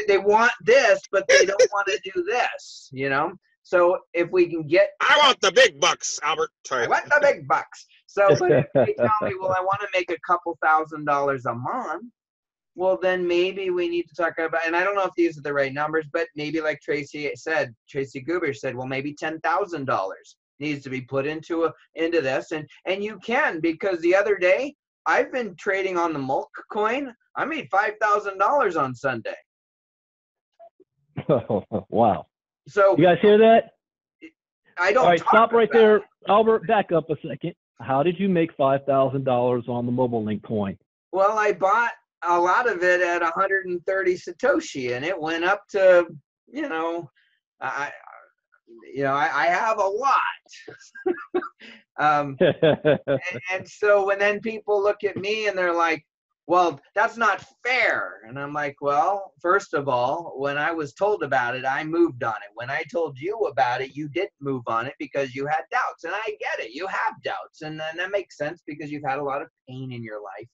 they want this, but they don't want to do this, you know? So if we can get... I want the big bucks, Albert. Sorry. I want the big bucks. So but if they tell me, well, I want to make a couple $1,000s a month, well, then maybe we need to talk about, and I don't know if these are the right numbers, but maybe like Tracy Gubish said, well, maybe $10,000 needs to be put into this. And you can, because the other day, I've been trading on the Mulk coin. I made $5,000 on Sunday. Wow. So you guys hear that? I don't. All right, stop right there. Albert, back up a second. How did you make $5,000 on the mobile link coin? Well, I bought a lot of it at 130 Satoshi, and it went up to, you know, I have a lot. And so when then people look at me and they're like, well, that's not fair. And I'm like, well, first of all, when I was told about it, I moved on it. When I told you about it, you didn't move on it because you had doubts. And I get it. You have doubts. And then that makes sense because you've had a lot of pain in your life,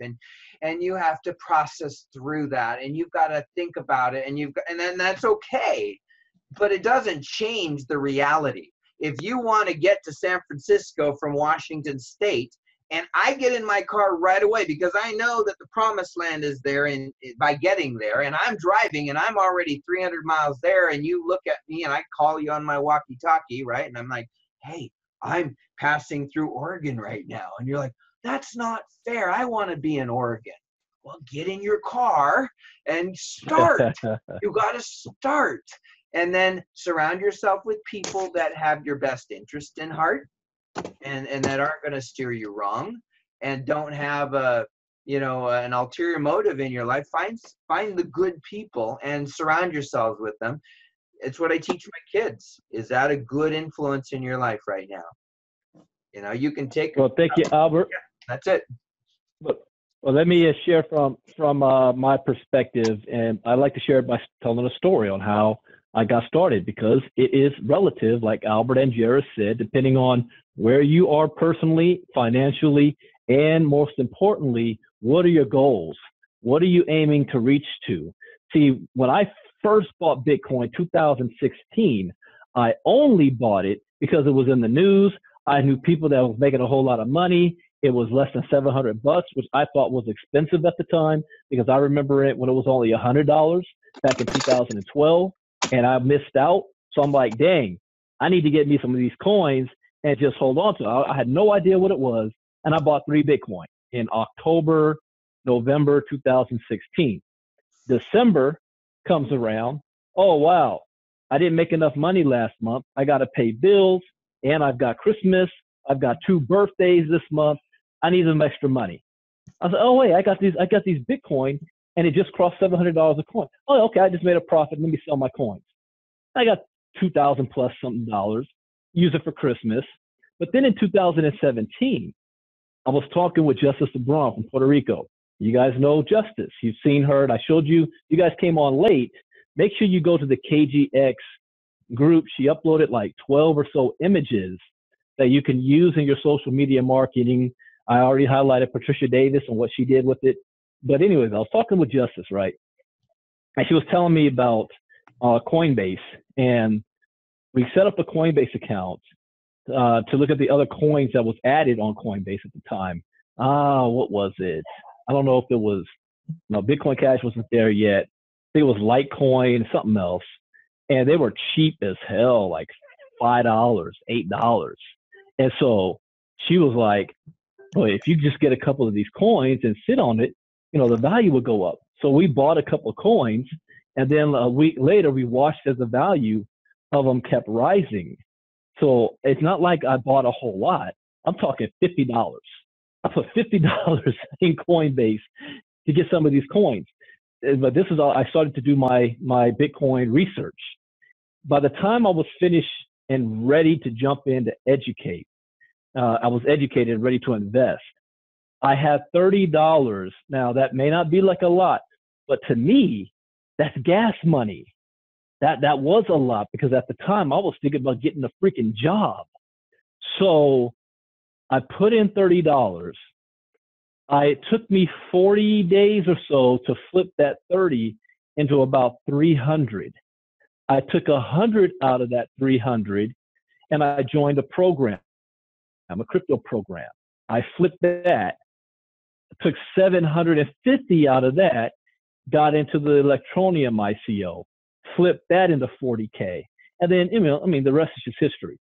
and you have to process through that, and you've got to think about it, and then that's okay. But it doesn't change the reality. If you want to get to San Francisco from Washington State, and I get in my car right away because I know that the promised land is there by getting there, and I'm driving and I'm already 300 miles there, and you look at me and I call you on my walkie-talkie, right? And I'm like, hey, I'm passing through Oregon right now. And you're like, that's not fair. I want to be in Oregon. Well, get in your car and start. You got to start. And then surround yourself with people that have your best interest in heart, and that aren't going to steer you wrong, and don't have an ulterior motive in your life. Find the good people and surround yourselves with them. It's what I teach my kids. Is that a good influence in your life right now? You know, you can take. Well, thank you, Albert. Yeah, that's it. Well, let me share from my perspective, and I like to share it by telling a story on how I got started, because it is relative, like Albert and Jeris said, depending on where you are personally, financially, and most importantly, what are your goals? What are you aiming to reach to? See, when I first bought Bitcoin 2016, I only bought it because it was in the news. I knew people that was making a whole lot of money. It was less than $700, which I thought was expensive at the time, because I remember it when it was only $100 back in 2012. And I missed out. So I'm like, dang, I need to get me some of these coins and just hold on to it. I had no idea what it was. And I bought 3 Bitcoin in October, November 2016. December comes around. Oh, wow. I didn't make enough money last month. I got to pay bills, and I've got Christmas. I've got 2 birthdays this month. I need some extra money. I was like, oh, wait, I got these Bitcoin. And it just crossed $700 a coin. Oh, okay, I just made a profit. Let me sell my coins. I got 2,000 plus something dollars. Use it for Christmas. But then in 2017, I was talking with Justice LeBron from Puerto Rico. You guys know Justice. You've seen her. I showed you. You guys came on late. Make sure you go to the KGX group. She uploaded like 12 or so images that you can use in your social media marketing. I already highlighted Patricia Davis and what she did with it. But anyways, I was talking with Justice, right? And she was telling me about Coinbase. And we set up a Coinbase account to look at the other coins that was added on Coinbase at the time. What was it? I don't know if it was, no, Bitcoin Cash wasn't there yet. I think it was Litecoin, something else. And they were cheap as hell, like $5, $8. And so she was like, well, if you just get a couple of these coins and sit on it, you know, the value would go up. So we bought a couple of coins, and then a week later we watched as the value of them kept rising. So it's not like I bought a whole lot. I'm talking $50. I put $50 in Coinbase to get some of these coins. But this is all, I started to do my Bitcoin research. By the time I was finished and ready to jump in to educate, I was educated and ready to invest. I had $30. Now, that may not be like a lot, but to me, that's gas money. That was a lot, because at the time I was thinking about getting a freaking job. So I put in $30. It took me 40 days or so to flip that 30 into about 300. I took 100 out of that 300, and I joined a program, a crypto program. I flipped that. Took 750 out of that, got into the Electronium ICO, flipped that into 40K. And then, you know, I mean, the rest is just history.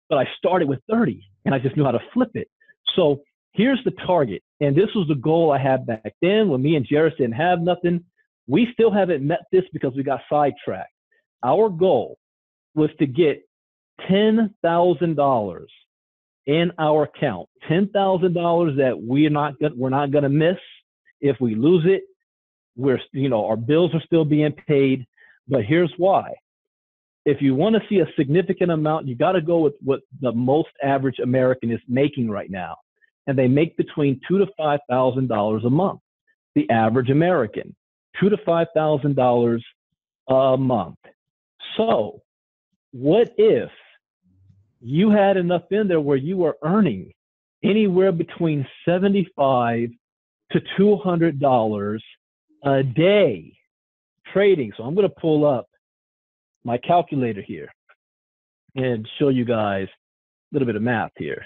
But I started with 30, and I just knew how to flip it. So here's the target. And this was the goal I had back then when me and Jeris didn't have nothing. We still haven't met this because we got sidetracked. Our goal was to get $10,000 in our account, $10,000 that we're not going to miss. If we lose it, our bills are still being paid. But here's why. If you want to see a significant amount, you got to go with what the most average American is making right now. And they make between $2,000 to $5,000 a month. the average American, $2,000 to $5,000 a month. So what if you had enough in there where you were earning anywhere between $75 to $200 a day trading? So I'm going to pull up my calculator here and show you guys a little bit of math here.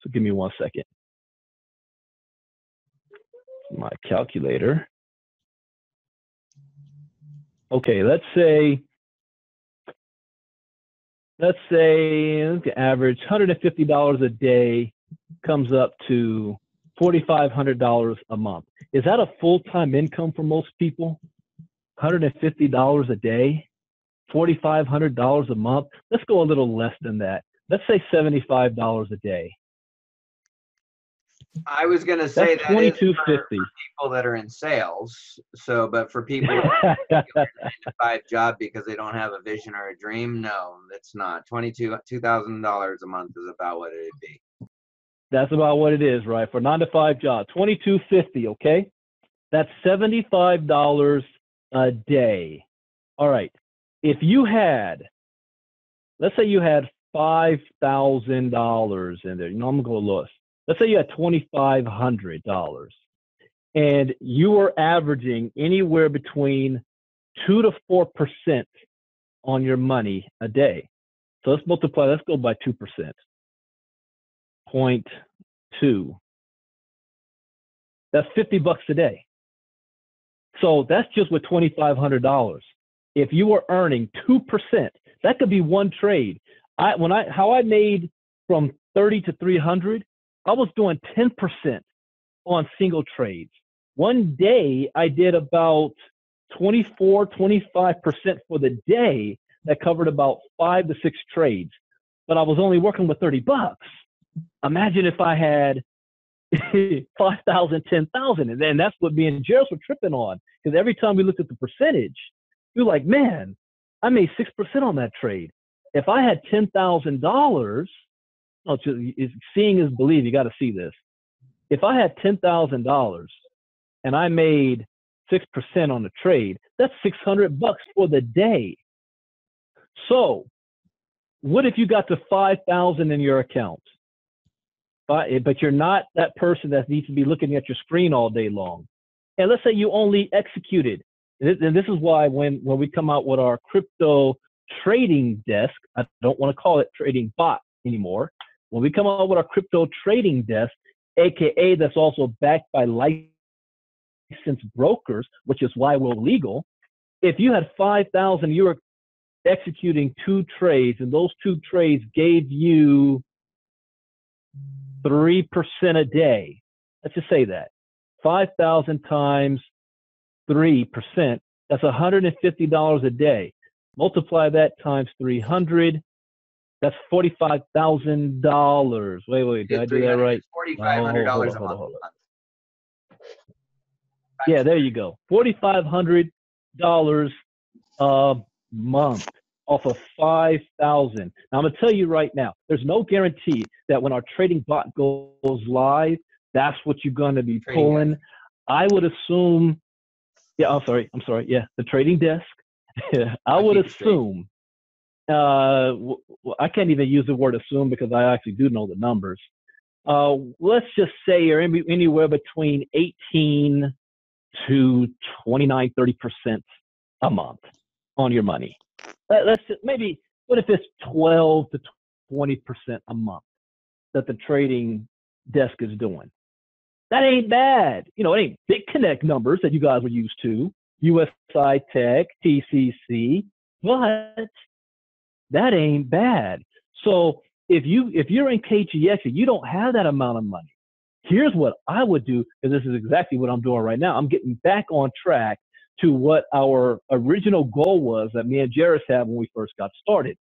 So give me 1 second. My calculator. Okay, let's say the average $150 a day comes up to $4,500 a month. Is that a full-time income for most people? $150 a day, $4,500 a month. Let's go a little less than that. Let's say $75 a day. I was going to say that's that is $2,250 for people that are in sales. So, but for people who have a 9-to-5 job because they don't have a vision or a dream, no, it's not. $2,000 a month is about what it'd be. That's about what it is, right? For 9-to-5 job, $2,250. Okay, that's $75 a day. All right. If you had, let's say you had $5,000 in there. I'm gonna go lowest. Let's say you had $2,500 and you were averaging anywhere between 2 to 4% on your money a day. So let's multiply, let's go by 2%. 0.2. That's $50 a day. So that's just with $2,500. If you were earning 2%, that could be one trade. How I made from 30 to 300, I was doing 10% on single trades. One day I did about 24, 25% for the day. That covered about 5 to 6 trades, but I was only working with $30. Imagine if I had 5,000, 10,000, and then that's what me and Jeris were tripping on. Because every time we looked at the percentage, we were like, man, I made 6% on that trade. If I had $10,000, seeing is believe. You got to see this. If I had $10,000 and I made 6% on the trade, that's $600 for the day. So, what if you got to 5,000 in your account, but you're not that person that needs to be looking at your screen all day long? And let's say you only executed, and this is why when we come out with our crypto trading desk, I don't want to call it trading bot anymore. When we come out with our crypto trading desk, AKA that's also backed by licensed brokers, which is why we're legal. If you had 5,000, you were executing 2 trades, and those 2 trades gave you 3% a day. Let's just say that 5,000 times 3%, that's $150 a day. Multiply that times 300. That's $45,000. Wait, did I do that right? $4,500 a month. Yeah, there you go. $4,500 a month off of 5,000. Now I'm gonna tell you right now, there's no guarantee that when our trading bot goes live, that's what you're gonna be pulling. I would assume. Yeah, I'm sorry. Yeah, the trading desk. I would assume. I can't even use the word assume because I actually do know the numbers. Let's just say you're anywhere between 18 to 29, 30% a month on your money. Let's just maybe, what if it's 12 to 20% a month that the trading desk is doing? That ain't bad. It ain't big connect numbers that you guys were used to, USI-Tech, TCC, but that ain't bad. So if you're in KGX and you don't have that amount of money, here's what I would do, because this is exactly what I'm doing right now. I'm getting back on track to what our original goal was that me and Jeris had when we first got started.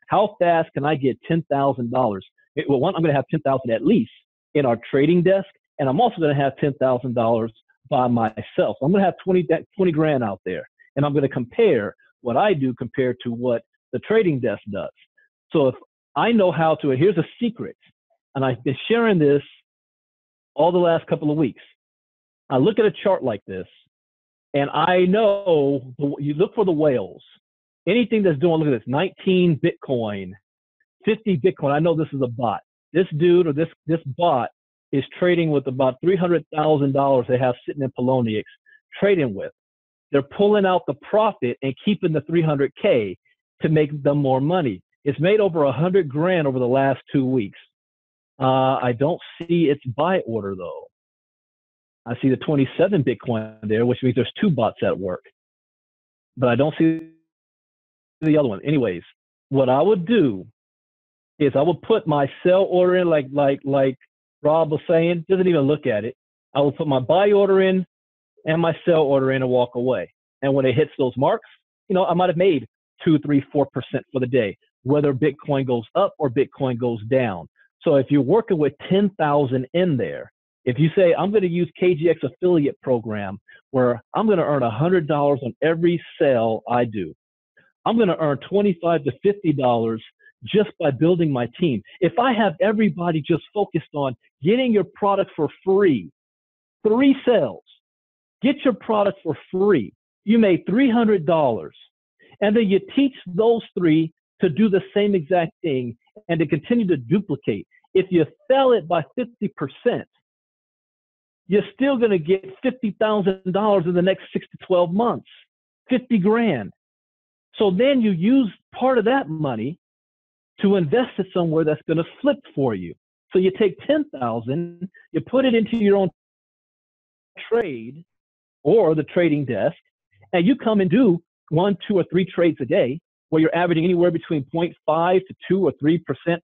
How fast can I get $10,000? Well, one, I'm going to have $10,000 at least in our trading desk, and I'm also going to have $10,000 by myself. I'm going to have 20 grand out there, and I'm going to compare what I do compared to what the trading desk does. So if I know how to, and here's a secret, and I've been sharing this all the last couple of weeks. I look at a chart like this, and I know you look for the whales. Anything that's doing, look at this, 19 Bitcoin, 50 Bitcoin. I know this is a bot. This dude or this bot is trading with about $300,000 they have sitting in Poloniex, trading with. They're pulling out the profit and keeping the 300K to make them more money. It's made over 100 grand over the last 2 weeks. I don't see its buy order though. I see the 27 Bitcoin there, which means there's 2 bots at work, but I don't see the other one. Anyways, what I would do is I would put my sell order in, like Rob was saying, doesn't even look at it. I will put my buy order in and my sell order in and walk away. And when it hits those marks, you know, I might have made 2, 3, 4% for the day, whether Bitcoin goes up or Bitcoin goes down. So if you're working with 10,000 in there, if you say, I'm going to use KGX affiliate program where I'm going to earn $100 on every sale I do, I'm going to earn $25 to $50 just by building my team. If I have everybody just focused on getting your product for free, 3 sales, get your product for free, you made $300. And then you teach those 3 to do the same exact thing and to continue to duplicate. If you sell it by 50%, you're still going to get $50,000 in the next 6 to 12 months, 50 grand. So then you use part of that money to invest it somewhere that's going to flip for you. So you take 10,000, you put it into your own trade or the trading desk, and you come and do 1, 2, or 3 trades a day where you're averaging anywhere between 0.5 to 2 or 3%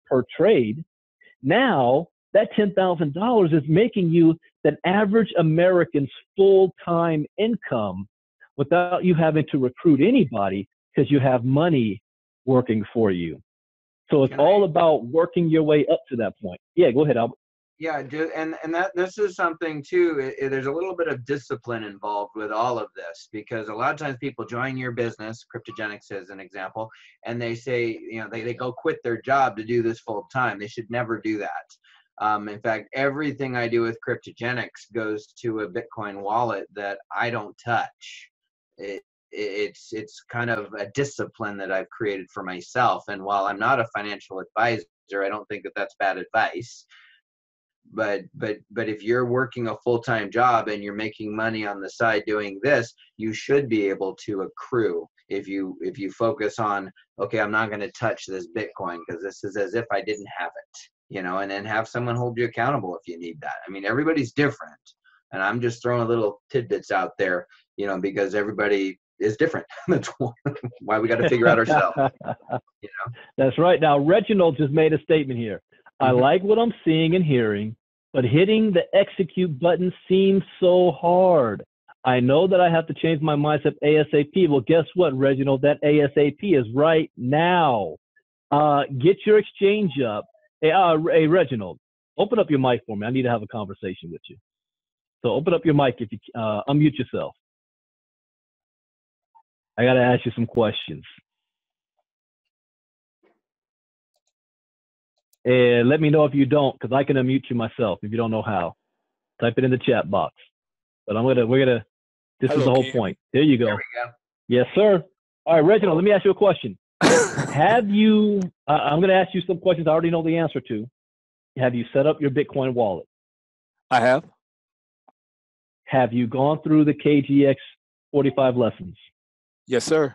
per trade. Now that $10,000 is making you the average American's full-time income without you having to recruit anybody because you have money working for you. So it's all about working your way up to that point. Yeah, go ahead, Albert. Yeah, and that this is something too. There's a little bit of discipline involved with all of this, because a lot of times people join your business, Cryptogenics as an example, and they say, you know, they go quit their job to do this full time. They should never do that. In fact, everything I do with Cryptogenics goes to a Bitcoin wallet that I don't touch. It's kind of a discipline that I've created for myself. And while I'm not a financial advisor, I don't think that that's bad advice. But if you're working a full-time job and you're making money on the side doing this, you should be able to accrue. If you focus on, okay, I'm not going to touch this Bitcoin because this is as if I didn't have it, you know, and then have someone hold you accountable if you need that. I mean, everybody's different, and I'm just throwing little tidbits out there, you know, because everybody is different. That's why we got to figure out ourselves. You know? That's right. Now, Reginald just made a statement here. I like what I'm seeing and hearing, but hitting the execute button seems so hard. I know that I have to change my mindset ASAP. Well, guess what, Reginald? That ASAP is right now. Get your exchange up. Hey, Reginald, open up your mic for me. I need to have a conversation with you. So open up your mic if you unmute yourself. I got to ask you some questions. And let me know if you don't, because I can unmute you myself if you don't know how. Type it in the chat box. But this is the whole point. There you go. There we go. Yes, sir. All right, Reginald, let me ask you a question. Have you, I'm going to ask you some questions I already know the answer to. Have you set up your Bitcoin wallet? I have. Have you gone through the KGX 45 lessons? Yes, sir.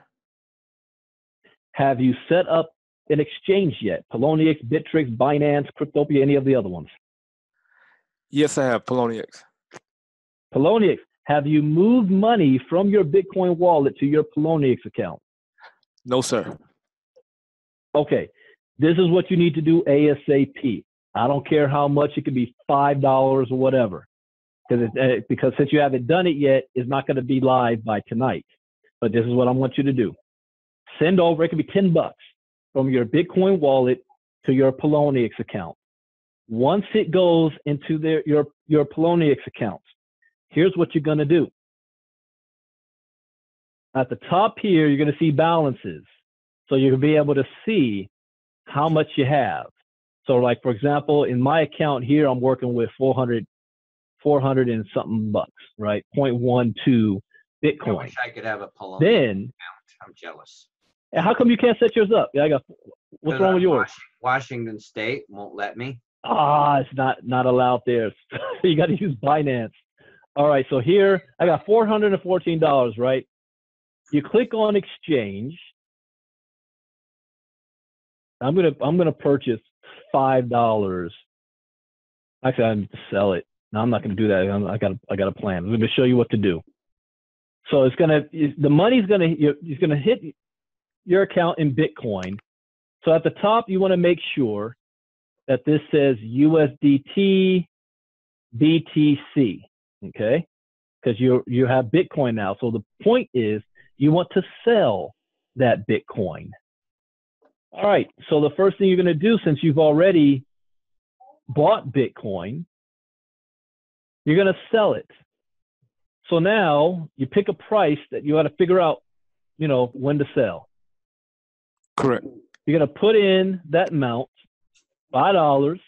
Have you set up an exchange yet? Poloniex, Bittrex, Binance, Cryptopia, any of the other ones? Yes, I have Poloniex. Poloniex, have you moved money from your Bitcoin wallet to your Poloniex account? No, sir. Okay, this is what you need to do ASAP. I don't care how much, it could be $5 or whatever. Because since you haven't done it yet, it's not going to be live by tonight. But this is what I want you to do. Send over, it could be $10 from your Bitcoin wallet to your Poloniex account. Once it goes into your Poloniex account, here's what you're going to do. At the top here, you're going to see balances. So you'll be able to see how much you have. So like, for example, in my account here, I'm working with $400 400 and something bucks, right? 0.12 Bitcoin. I wish I could have a Polonium Then, account. I'm jealous. and how come you can't set yours up? Yeah, what's wrong with yours? Washington State won't let me. It's not allowed there. You got to use Binance. All right, so here I got $414, right? You click on exchange. I'm gonna purchase $5. Actually, I'm to sell it. No, I'm not gonna do that. I got a plan. I'm gonna show you what to do. So the money's gonna hit your account in Bitcoin. So at the top, you want to make sure that this says USDT BTC, okay? Because you have Bitcoin now. So the point is you want to sell that Bitcoin. All right, so the first thing you're going to do, since you've already bought Bitcoin, you're going to sell it. So now you pick a price that you got to figure out, when to sell. Correct. You're going to put in that amount, $5.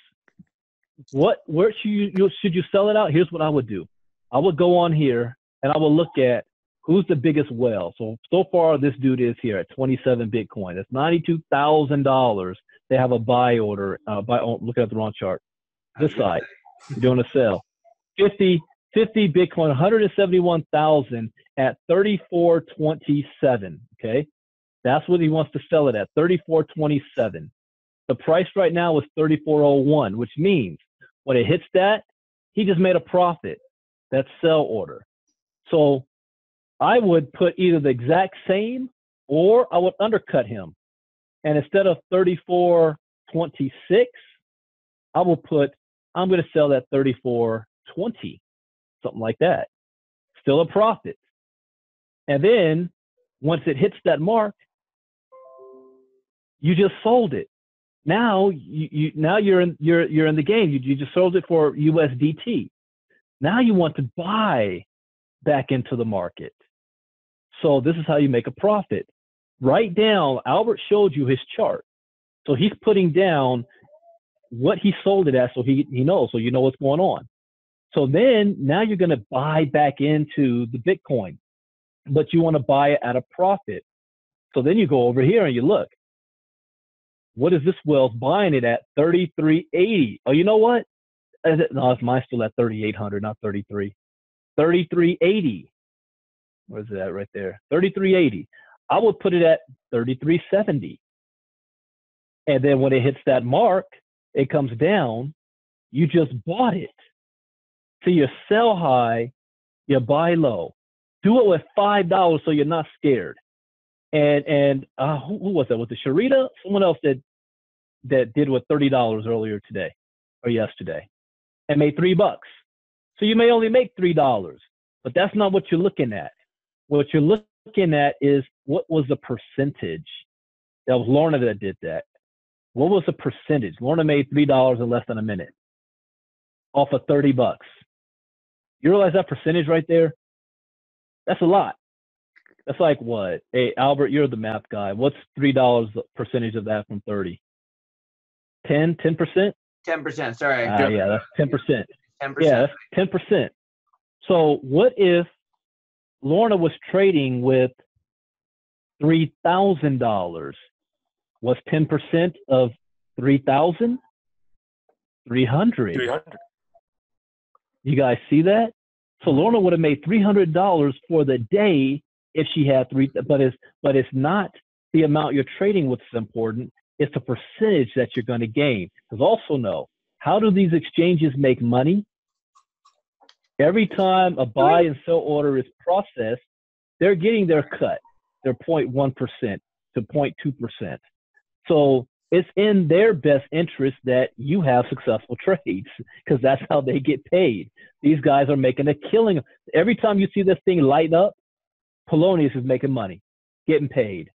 Where should you sell it out? Here's what I would do. I would go on here and I will look at who's the biggest whale. So far, this dude is here at 27 Bitcoin. That's $92,000. They have a buy order. Looking at the wrong chart. This side, you're doing a sell. 50 Bitcoin, 171,000 at 34.27. Okay, that's what he wants to sell it at, 34.27. The price right now is 34.01, which means when it hits that, he just made a profit. That's sell order. So I would put either the exact same or I would undercut him. And instead of 34.26, I will put, I'm going to sell that 34.20, something like that. Still a profit. And then once it hits that mark, you just sold it. Now you're in the game. You just sold it for USDT. Now you want to buy back into the market. So this is how you make a profit. Write down, Albert showed you his chart. So he's putting down what he sold it at so he knows, so you know what's going on. So then now you're going to buy back into the Bitcoin, but you want to buy it at a profit. So then you go over here and you look. What is this Wells buying it at? 33.80. Oh, you know what? No, mine's still at 3,800, not 33. 33.80. Where's it at right there? 33.80. I would put it at 33.70. And then when it hits that mark, it comes down. You just bought it. So you sell high, you buy low. Do it with $5 so you're not scared. And who was that? Was it Sharita? Someone else that did with $30 earlier today or yesterday and made $3. So you may only make $3, but that's not what you're looking at. What you're looking at is what was the percentage. That was Lorna that did that. What was the percentage? Lorna made $3 in less than a minute off of $30. You realize that percentage right there? That's a lot. That's like what? Hey, Albert, you're the math guy. What's $3 percentage of that from 30? 10%? 10%. Sorry. Yeah, that's 10%. 10%. Yeah, that's 10%. So what if Lorna was trading with $3,000? Was 10% of 3,000? 300. 300. You guys see that? So Lorna would have made $300 for the day if she had but it's not the amount you're trading with is important. It's the percentage that you're going to gain. Because also know, how do these exchanges make money? Every time a buy and sell order is processed, they're getting their cut, their 0.1% to 0.2%. So it's in their best interest that you have successful trades because that's how they get paid. These guys are making a killing. Every time you see this thing light up, Polonius is making money, getting paid.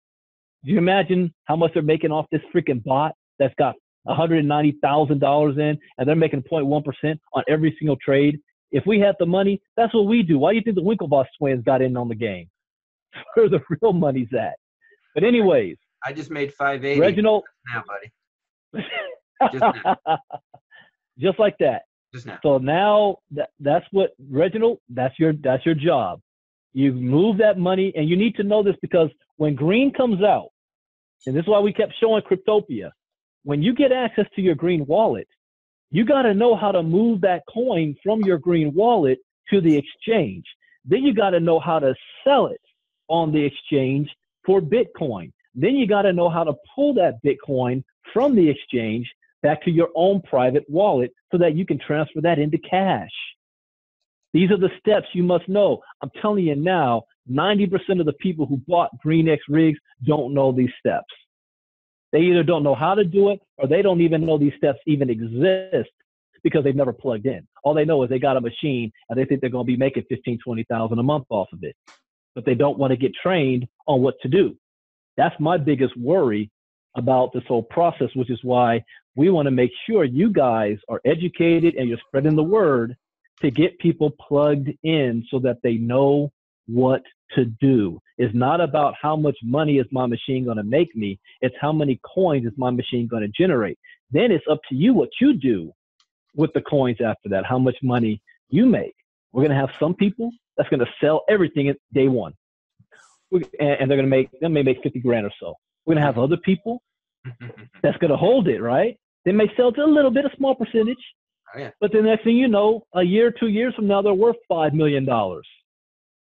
Do you imagine how much they're making off this freaking bot that's got $190,000 in, and they're making 0.1% on every single trade? If we had the money, that's what we do. Why do you think the Winklevoss twins got in on the game? Where the real money's at. But anyways, I just made 580. Reginald, now, buddy. just like that. Just now. So now that's what, Reginald, that's your job. You move that money, and you need to know this because when green comes out, and this is why we kept showing Cryptopia, when you get access to your green wallet, you got to know how to move that coin from your green wallet to the exchange. Then you got to know how to sell it on the exchange for Bitcoin. Then you got to know how to pull that Bitcoin from the exchange back to your own private wallet so that you can transfer that into cash. These are the steps you must know. I'm telling you now, 90% of the people who bought GreenX rigs don't know these steps. They either don't know how to do it, or they don't even know these steps even exist because they've never plugged in. All they know is they got a machine and they think they're going to be making $15,000, $20,000 a month off of it, but they don't want to get trained on what to do. That's my biggest worry about this whole process, which is why we want to make sure you guys are educated and you're spreading the word to get people plugged in so that they know what to do. It's not about how much money is my machine going to make me. It's how many coins is my machine going to generate. Then it's up to you what you do with the coins after that, how much money you make. We're going to have some people that's going to sell everything at day one. And they may make 50 grand or so. We're going to have other people that's going to hold it, right? They may sell to a little bit, a small percentage. Oh, yeah. But the next thing you know, a year, 2 years from now, they're worth $5 million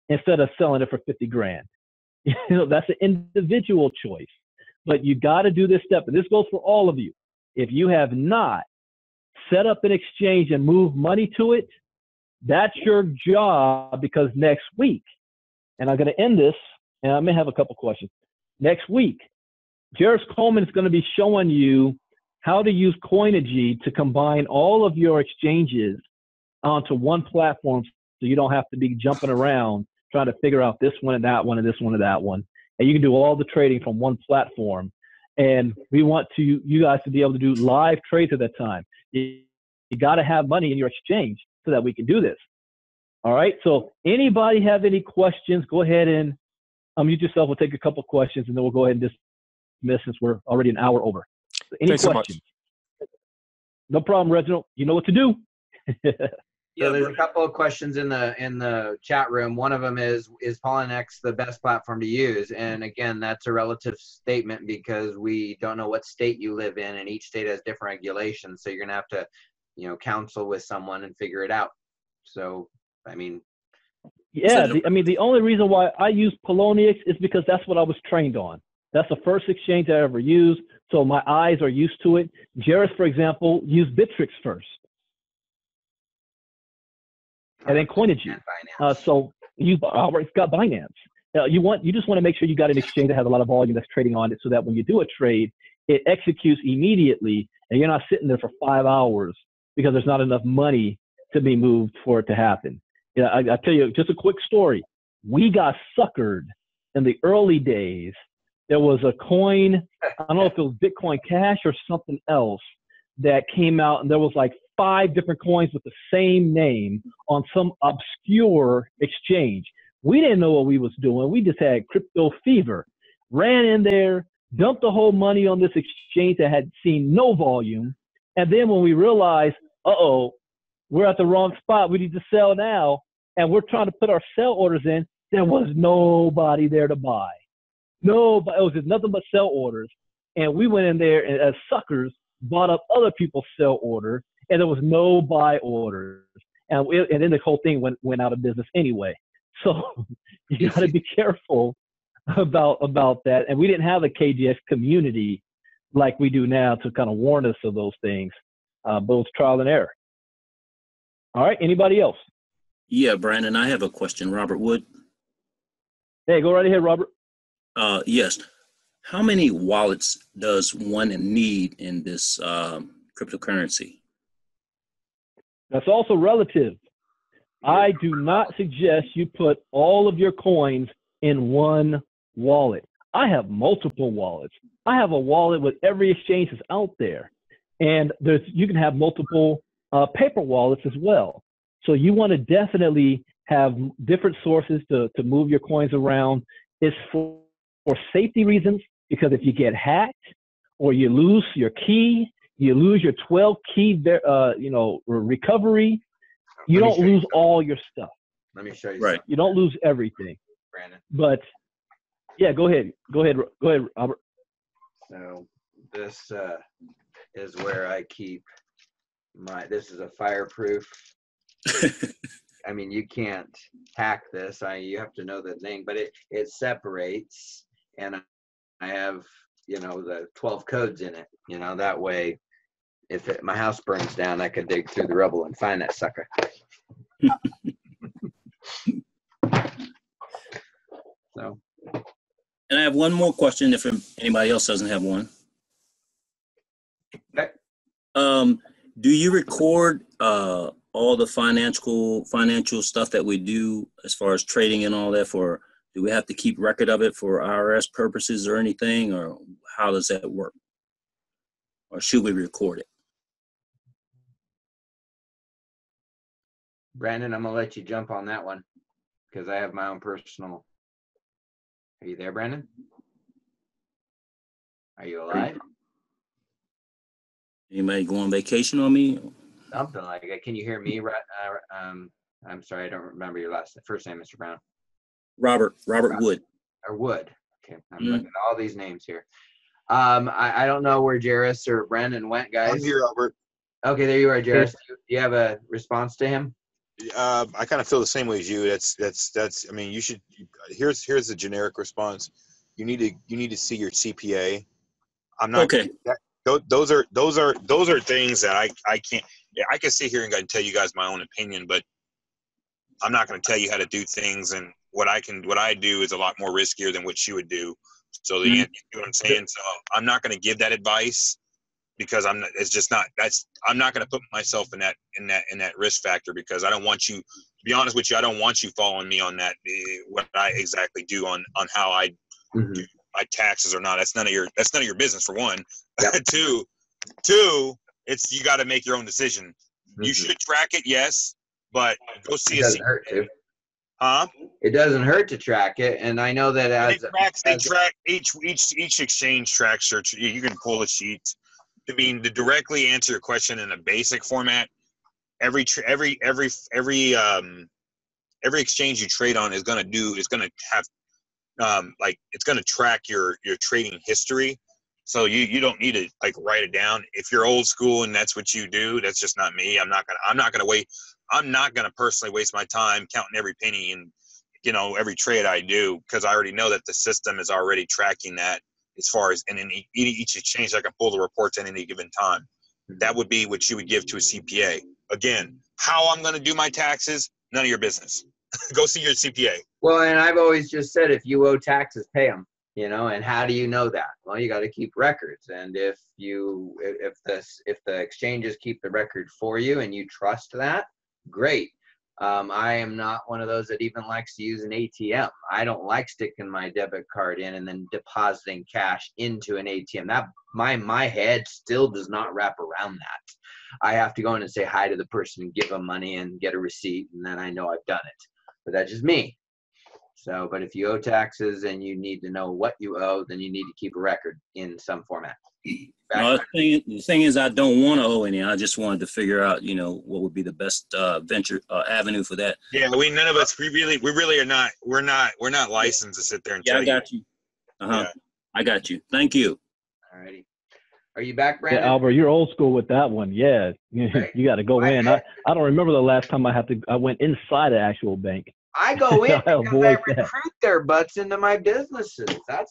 instead of selling it for 50 grand. You know, that's an individual choice. But you got to do this step. And this goes for all of you. If you have not set up an exchange and move money to it, that's your job, because next week, and I'm going to end this, and I may have a couple questions. Next week, Jeris Coleman is going to be showing you how to use Coinigy to combine all of your exchanges onto one platform so you don't have to be jumping around trying to figure out this one and that one and this one and that one. And you can do all the trading from one platform. And we want you guys to be able to do live trades at that time. You got to have money in your exchange so that we can do this. All right. So anybody have any questions, go ahead and unmute yourself. We'll take a couple questions and then we'll go ahead and dismiss since we're already an hour over. So any Thanks questions? So no problem, Reginald. You know what to do. So there's a couple of questions in the chat room. One of them is Polynex the best platform to use? And again, that's a relative statement because we don't know what state you live in, and each state has different regulations. So you're gonna have to, counsel with someone and figure it out. So, I mean, yeah, the only reason why I use Poloniex is because that's what I was trained on. That's the first exchange I ever used, so my eyes are used to it. Jeris, for example, used Bittrex first, and then Coinigy. So it's got Binance. You just want to make sure you got an exchange that has a lot of volume that's trading on it, so that when you do a trade, it executes immediately, and you're not sitting there for 5 hours because there's not enough money to be moved for it to happen. I tell you just a quick story. We got suckered in the early days. There was a coin, I don't know if it was Bitcoin Cash or something else, that came out, and there was like 5 different coins with the same name on some obscure exchange. We didn't know what we was doing. We just had crypto fever. Ran in there, dumped the whole money on this exchange that had seen no volume. And then when we realized, we're at the wrong spot, we need to sell now, and we're trying to put our sell orders in, there was nobody there to buy. Nobody. It was just nothing but sell orders. And we went in there and, as suckers, bought up other people's sell orders, and there was no buy orders. And then the whole thing went out of business anyway. So you got to be careful about that. And we didn't have a KGX community like we do now to kind of warn us of those things. But it was trial and error. All right. Anybody else? Yeah, Brandon, I have a question. Robert Wood. Hey, go right ahead, Robert. Yes. How many wallets does one need in this cryptocurrency? That's also relative. I do not suggest you put all of your coins in one wallet. I have multiple wallets. I have a wallet with every exchange that's out there. And you can have multiple paper wallets as well. So you want to definitely have different sources to move your coins around. It's for safety reasons, because if you get hacked or you lose your key, You lose your 12 key, recovery. You don't lose all your stuff. Let me show you. Right. Something, You don't lose everything. Brandon. But yeah, go ahead, Robert. So this is where I keep this is a fireproof. I mean, you can't hack this. You have to know the thing, but it separates, and I have, the 12 codes in it, that way, if my house burns down, I could dig through the rubble and find that sucker. So. And I have one more question if anybody else doesn't have one. Okay. Do you record all the financial stuff that we do as far as trading and all that? Do we have to keep record of it for IRS purposes or anything, or how does that work? Or should we record it? Brandon, I'm gonna let you jump on that one because I have my own personal. Are you there, Brandon? Are you alive? Anybody go on vacation on me? Something like that. Can you hear me? I'm sorry, I don't remember your first name, Mr. Brown. Robert Wood. Or Wood. Okay, I'm looking at all these names here. I don't know where Jeris or Brandon went, guys. I'm here, Robert. Okay, there you are, Jeris. Do you have a response to him? I kind of feel the same way as you. That's. I mean, you should. Here's the generic response. You need to see your CPA. I'm not. Okay. Those are things that I can't. Yeah, I can sit here and tell you guys my own opinion, but I'm not going to tell you how to do things. And what I do is a lot more riskier than what you would do. So you know what I'm saying. So I'm not going to give that advice because it's just not. I'm not going to put myself in that risk factor because I don't want you. To be honest with you, I don't want you following me on that. What I exactly do on how I do my taxes or not. That's none of your business for one. Yep. Two, it's you got to make your own decision. You should track it, yes, but go see it. Doesn't hurt to. Huh? It doesn't hurt to track it, and I know that they track each exchange tracks. You can pull a sheet. I mean, to directly answer your question in a basic format, every exchange you trade on is going to have it's going to track your trading history. So you don't need to write it down. If you're old school and that's what you do, that's just not me. I'm not going to personally waste my time counting every penny and every trade I do because I already know that the system is already tracking that as far as in each exchange I can pull the reports at any given time. That would be what you would give to a CPA. Again, how I'm going to do my taxes, none of your business. Go see your CPA. Well, and I've always just said, if you owe taxes, pay them, and how do you know that? Well, you got to keep records. And if the exchanges keep the record for you and you trust that, great. I am not one of those that even likes to use an ATM. I don't like sticking my debit card in and then depositing cash into an ATM. That my head still does not wrap around that. I have to go in and say hi to the person and give them money and get a receipt, and then I know I've done it. But that's just me. So, but if you owe taxes and you need to know what you owe, then you need to keep a record in some format. No, the thing is, I don't want to owe any. I just wanted to figure out, what would be the best avenue for that. Yeah, none of us. We really are not. We're not licensed to sit there and tell you. Yeah, I got you. Yeah. I got you. Thank you. All righty. Are you back, Brandon? Yeah, Albert, you're old school with that one. Yeah, right. You got to go in. I don't remember the last time I went inside an actual bank. I go in because I recruit their butts into my businesses. I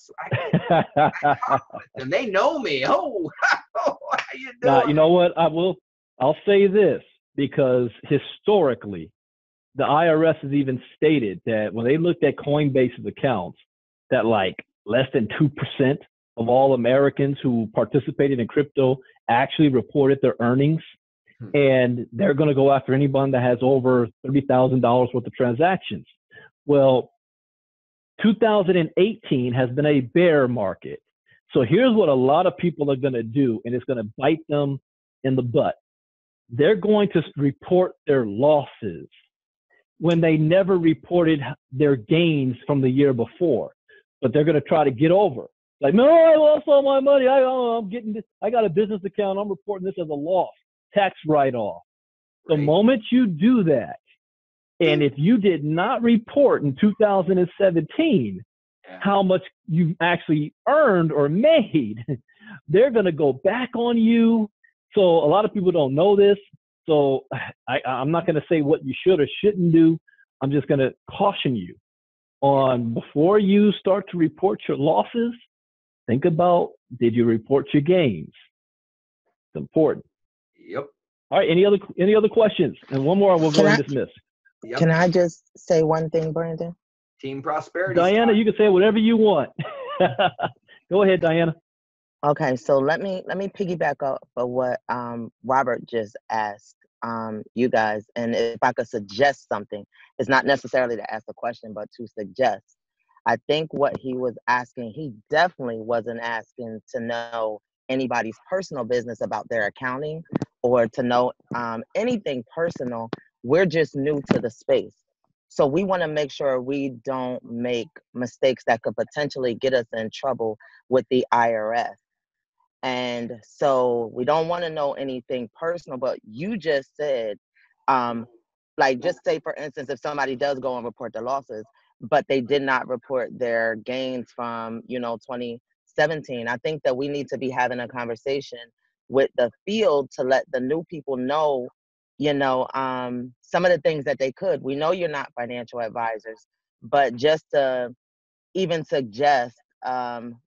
talk with them. They know me. Oh, how you doing? Now, you know what? I'll say this because historically, the IRS has even stated that when they looked at Coinbase's accounts, that less than 2% of all Americans who participated in crypto actually reported their earnings. And they're going to go after anyone that has over $30,000 worth of transactions. Well, 2018 has been a bear market. So here's what a lot of people are going to do, and it's going to bite them in the butt. They're going to report their losses when they never reported their gains from the year before. But they're going to try to get over. Like, no, I lost all my money. I'm getting this. I got a business account. I'm reporting this as a loss, tax write-off. The moment you do that, and if you did not report in 2017 how much you actually earned or made, they're going to go back on you. So a lot of people don't know this. So I'm not going to say what you should or shouldn't do. I'm just going to caution you on, before you start to report your losses, think about, did you report your gains? It's important. Yep. All right. Any other questions? And one more, we'll go and dismiss. Yep. Can I just say one thing, Brandon? Team prosperity. Diana, you can say whatever you want. Go ahead, Diana. Okay, so let me piggyback up for what Robert just asked you guys, and if I could suggest something, it's not necessarily to ask a question, but to suggest. I think what he was asking, he definitely wasn't asking to know anybody's personal business about their accounting or to know anything personal. We're just new to the space. So we want to make sure we don't make mistakes that could potentially get us in trouble with the IRS. And so we don't want to know anything personal, but you just said, like, just say, for instance, if somebody does go and report their losses, but they did not report their gains from, 2017, I think that we need to be having a conversation with the field to let the new people know, some of the things that they could. We know you're not financial advisors, but just to even suggest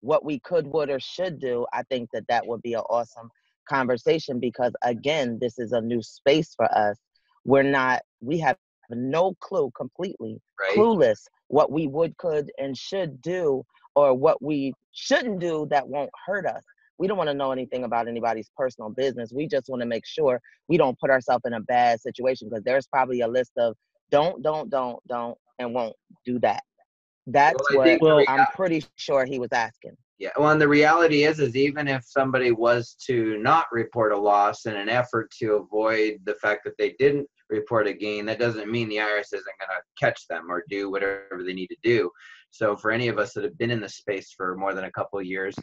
what we could, would, or should do, I think that would be an awesome conversation, because again, this is a new space for us. We have no clue, completely clueless what we would, could, and should do, or what we shouldn't do that won't hurt us. We don't want to know anything about anybody's personal business. We just want to make sure we don't put ourselves in a bad situation, because there's probably a list of don't, and won't do that. That's I'm pretty sure he was asking. Yeah, well, and the reality is even if somebody was to not report a loss in an effort to avoid the fact that they didn't report a gain, that doesn't mean the IRS isn't going to catch them or do whatever they need to do. So for any of us that have been in the space for more than a couple of years,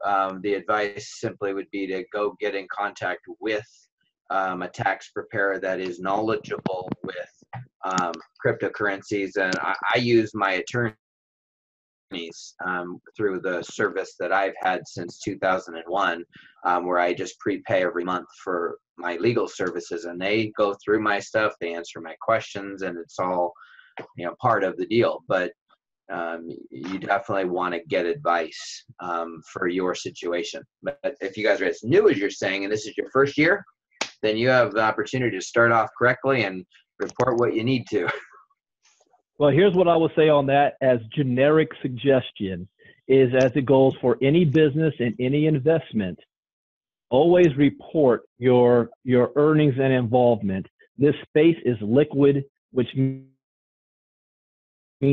the advice simply would be to go get in contact with a tax preparer that is knowledgeable with cryptocurrencies. And I use my attorneys through the service that I've had since 2001, where I just prepay every month for my legal services, and they go through my stuff, they answer my questions, and it's all part of the deal. But you definitely want to get advice for your situation. But if you guys are as new as you're saying, and this is your first year, then you have the opportunity to start off correctly and report what you need to. Well, here's what I would say on that as generic suggestion is, as it goes for any business and any investment, always report your earnings and involvement. This space is liquid, which means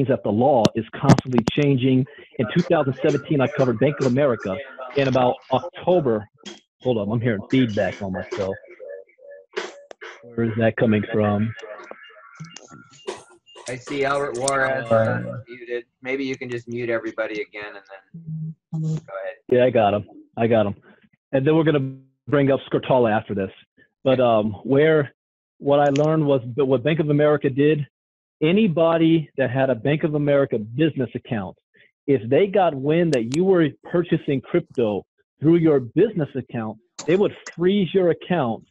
that the law is constantly changing. In 2017, I covered Bank of America. In about October, hold on, I'm hearing feedback on myself. Where is that coming from? I see Albert Juarez muted. Maybe you can just mute everybody again and then go ahead. Yeah, I got him. And then we're going to bring up Scortala after this. But what I learned was what Bank of America did, anybody that had a Bank of America business account, if they got wind that you were purchasing crypto through your business account, they would freeze your account.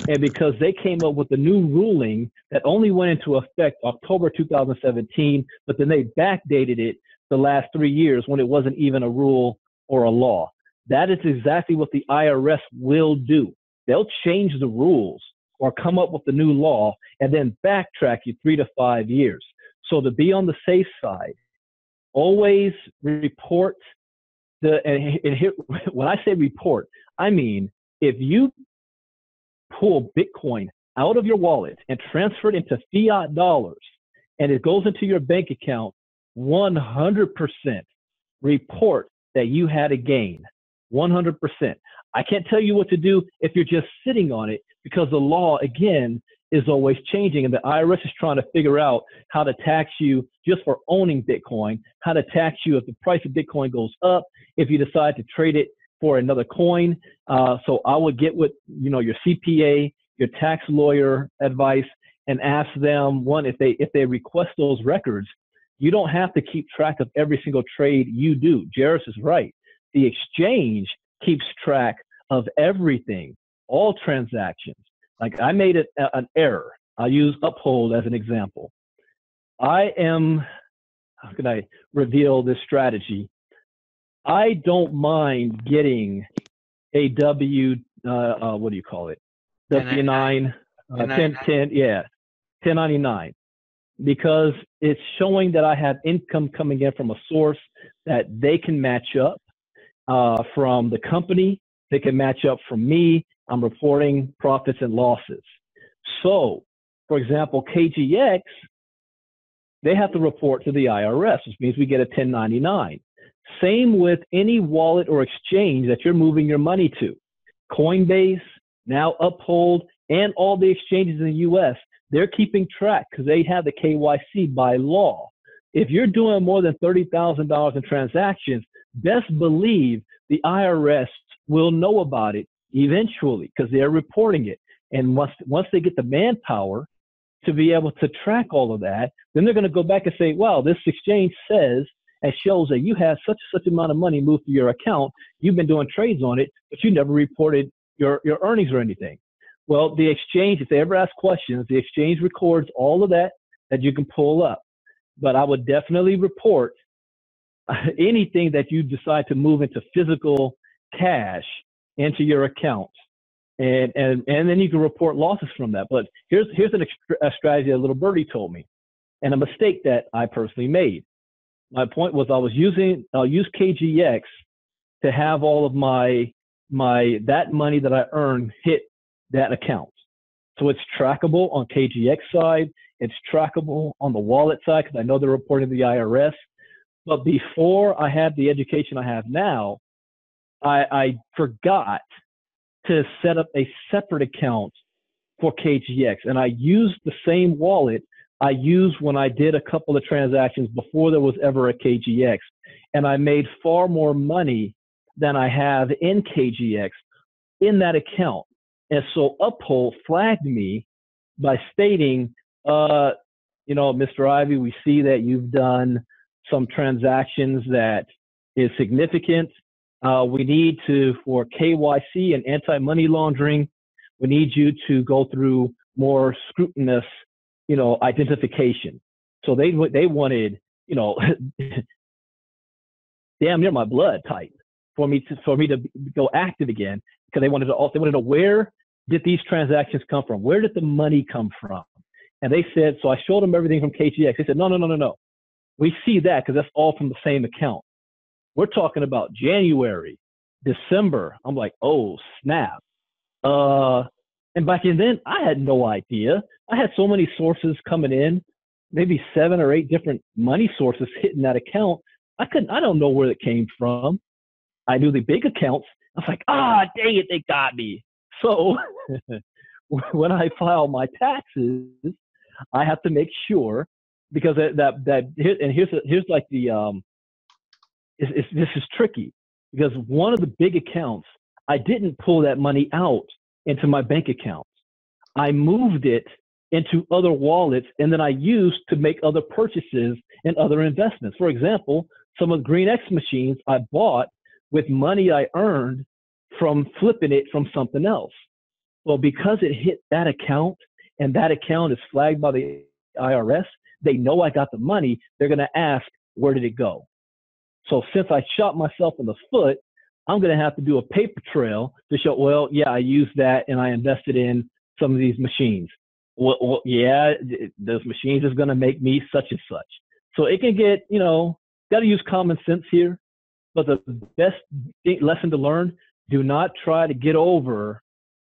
And because they came up with a new ruling that only went into effect October 2017, but then they backdated it the last 3 years when it wasn't even a rule or a law. That is exactly what the IRS will do. They'll change the rules or come up with a new law and then backtrack you 3 to 5 years. So to be on the safe side, always report and here, when I say report, I mean, if you pull Bitcoin out of your wallet and transfer it into fiat dollars and it goes into your bank account, 100% report that you had a gain. 100%. I can't tell you what to do if you're just sitting on it, because the law, again, is always changing, and the IRS is trying to figure out how to tax you just for owning Bitcoin, how to tax you if the price of Bitcoin goes up, if you decide to trade it for another coin. So I would get with, your CPA, your tax lawyer advice, and ask them, one, if they request those records, you don't have to keep track of every single trade you do. Jeris is right. The exchange keeps track of everything, all transactions. Like I made an error. I'll use Uphold as an example. How can I reveal this strategy? I don't mind getting a what do you call it? W-9, 1099, because it's showing that I have income coming in from a source that they can match up from the company. They can match up from me. I'm reporting profits and losses. So, for example, KGX, they have to report to the IRS, which means we get a 1099. Same with any wallet or exchange that you're moving your money to. Coinbase, now Uphold, and all the exchanges in the US, they're keeping track because they have the KYC by law. If you're doing more than $30,000 in transactions, best believe the IRS will know about it eventually because they're reporting it. And once they get the manpower to be able to track all of that, then they're going to go back and say, wow, this exchange says and shows that you have such amount of money moved through your account. You've been doing trades on it, but you never reported your earnings or anything. Well, the exchange, if they ever ask questions, the exchange records all of that you can pull up. But I would definitely report anything that you decide to move into physical cash into your account. And then you can report losses from that. But here's a strategy a little birdie told me, and a mistake that I personally made. My point was I'll use KGX to have all of that money that I earn hit that account. So it's trackable on KGX side. It's trackable on the wallet side because I know they're reporting to the IRS. But before I had the education I have now, I forgot to set up a separate account for KGX. And I used the same wallet I used when I did a couple of transactions before there was ever a KGX. And I made far more money than I have in KGX in that account. And so Uphold flagged me by stating, Mr. Ivey, we see that you've done some transactions that is significant. We need to, for KYC and anti-money laundering, we need you to go through more scrutinous, identification. So they wanted, damn near my blood type for me to go active again, because they wanted to know, where did these transactions come from? Where did the money come from? And they said, so I showed them everything from KGX. They said, no. We see that because that's all from the same account. We're talking about January, December. I'm like, oh, snap. And back then, I had no idea. I had so many sources coming in, maybe 7 or 8 different money sources hitting that account. I don't know where it came from. I knew the big accounts. I was like, dang it, they got me. So when I file my taxes, I have to make sure, because here's like the this is tricky, because one of the big accounts, I didn't pull that money out into my bank account. I moved it into other wallets, and then I used to make other purchases and other investments. For example, some of the Green X machines I bought with money I earned from flipping it from something else. Well, because it hit that account, and that account is flagged by the IRS, they know I got the money. They're going to ask, where did it go? So since I shot myself in the foot, I'm going to have to do a paper trail to show, well, yeah, I used that and I invested in some of these machines. Well, yeah, those machines is going to make me such and such. So it can get, got to use common sense here. But the best lesson to learn, do not try to get over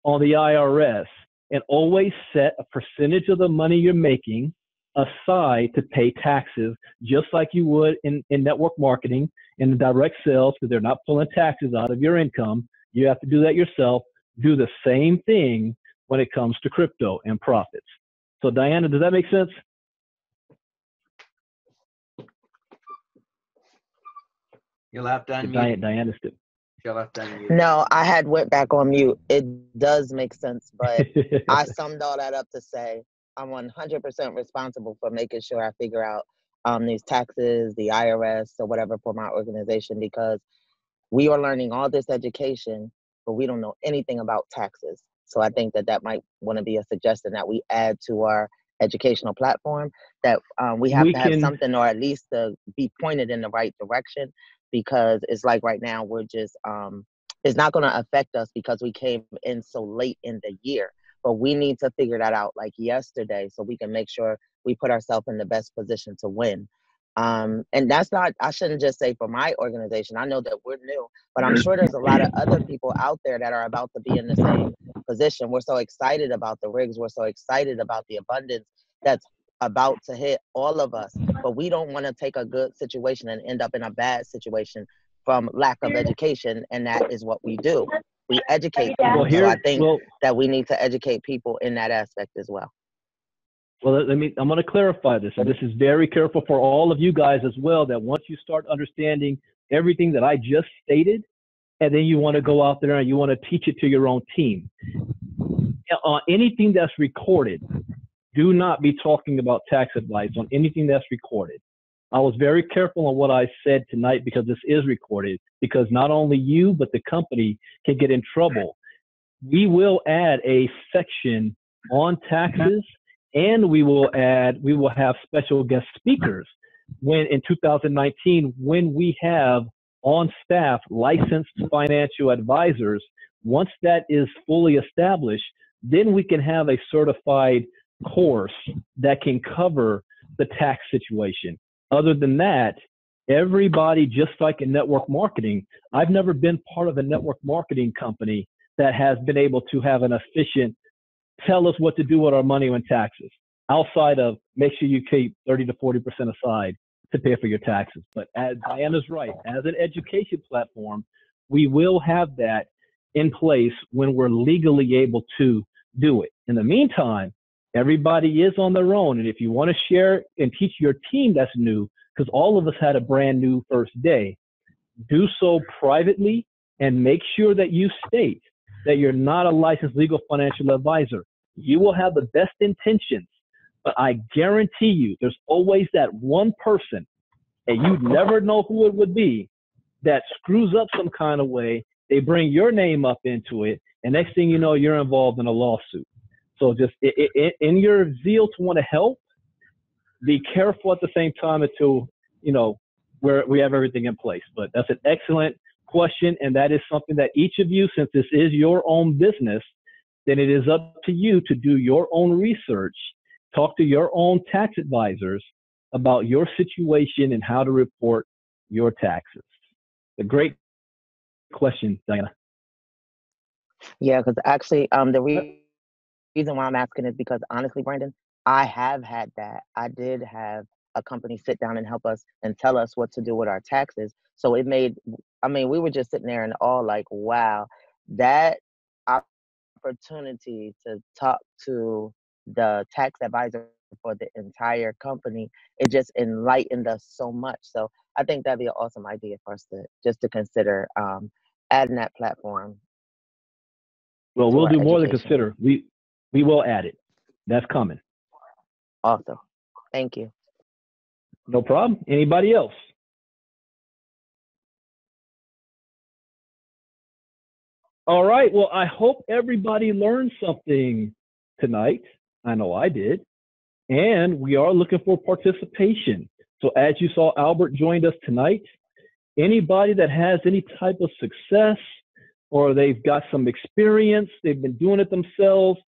on the IRS, and always set a percentage of the money you're making aside to pay taxes, just like you would in network marketing and direct sales, because they're not pulling taxes out of your income. You have to do that yourself. Do the same thing when it comes to crypto and profits. So Diana, does that make sense? You'll have to unmute. Diana's still. You'll have to unmute. No, I had went back on mute. It does make sense, but I summed all that up to say I'm 100% responsible for making sure I figure out these taxes, the IRS, or whatever for my organization, because we are learning all this education, but we don't know anything about taxes. So I think that might want to be a suggestion that we add to our educational platform, that we have to have something, or at least to be pointed in the right direction, because it's like right now we're just, it's not going to affect us because we came in so late in the year, but we need to figure that out like yesterday so we can make sure we put ourselves in the best position to win. And that's not, I shouldn't just say for my organization. I know that we're new, but I'm sure there's a lot of other people out there that are about to be in the same position. We're so excited about the rigs. We're so excited about the abundance that's about to hit all of us, but we don't want to take a good situation and end up in a bad situation from lack of education. And that is what we do. We educate people. So I think that we need to educate people in that aspect as well. Well, I'm going to clarify this, and this is very careful for all of you guys as well, that once you start understanding everything that I just stated, and then you want to go out there and you want to teach it to your own team. Anything that's recorded, do not be talking about tax advice on anything that's recorded. I was very careful on what I said tonight because this is recorded, because not only you, but the company can get in trouble. We will add a section on taxes, and we will have special guest speakers in 2019, when we have on staff licensed financial advisors. Once that is fully established, then we can have a certified course that can cover the tax situation. Other than that, everybody, just like in network marketing, I've never been part of a network marketing company that has been able to have an efficient tell us what to do with our money and taxes, outside of make sure you keep 30 to 40% aside to pay for your taxes. But as Diana's right, as an education platform, we will have that in place when we're legally able to do it. In the meantime, everybody is on their own. And if you want to share and teach your team that's new, because all of us had a brand new first day, do so privately and make sure that you state that you're not a licensed legal financial advisor. You will have the best intentions, but I guarantee you there's always that one person, and you never know who it would be, that screws up some kind of way. They bring your name up into it, and next thing you know, you're involved in a lawsuit. So just in your zeal to want to help, be careful at the same time until, where we have everything in place. But that's an excellent question, and that is something that each of you, since this is your own business, then it is up to you to do your own research, talk to your own tax advisors about your situation and how to report your taxes. A great question, Diana. Yeah, because actually, the reason why I'm asking is because honestly, Brandon, I have had that. I did have a company sit down and help us and tell us what to do with our taxes. So it made, we were just sitting there and all like, wow, that opportunity to talk to the tax advisor for the entire company, it just enlightened us so much. So I think that'd be an awesome idea for us to consider adding that platform. Well, we'll do more than consider. We will add it. That's coming. Awesome. Thank you. No problem. Anybody else? All right. Well, I hope everybody learned something tonight. I know I did. And we are looking for participation. So as you saw, Albert joined us tonight. Anybody that has any type of success, or they've got some experience, they've been doing it themselves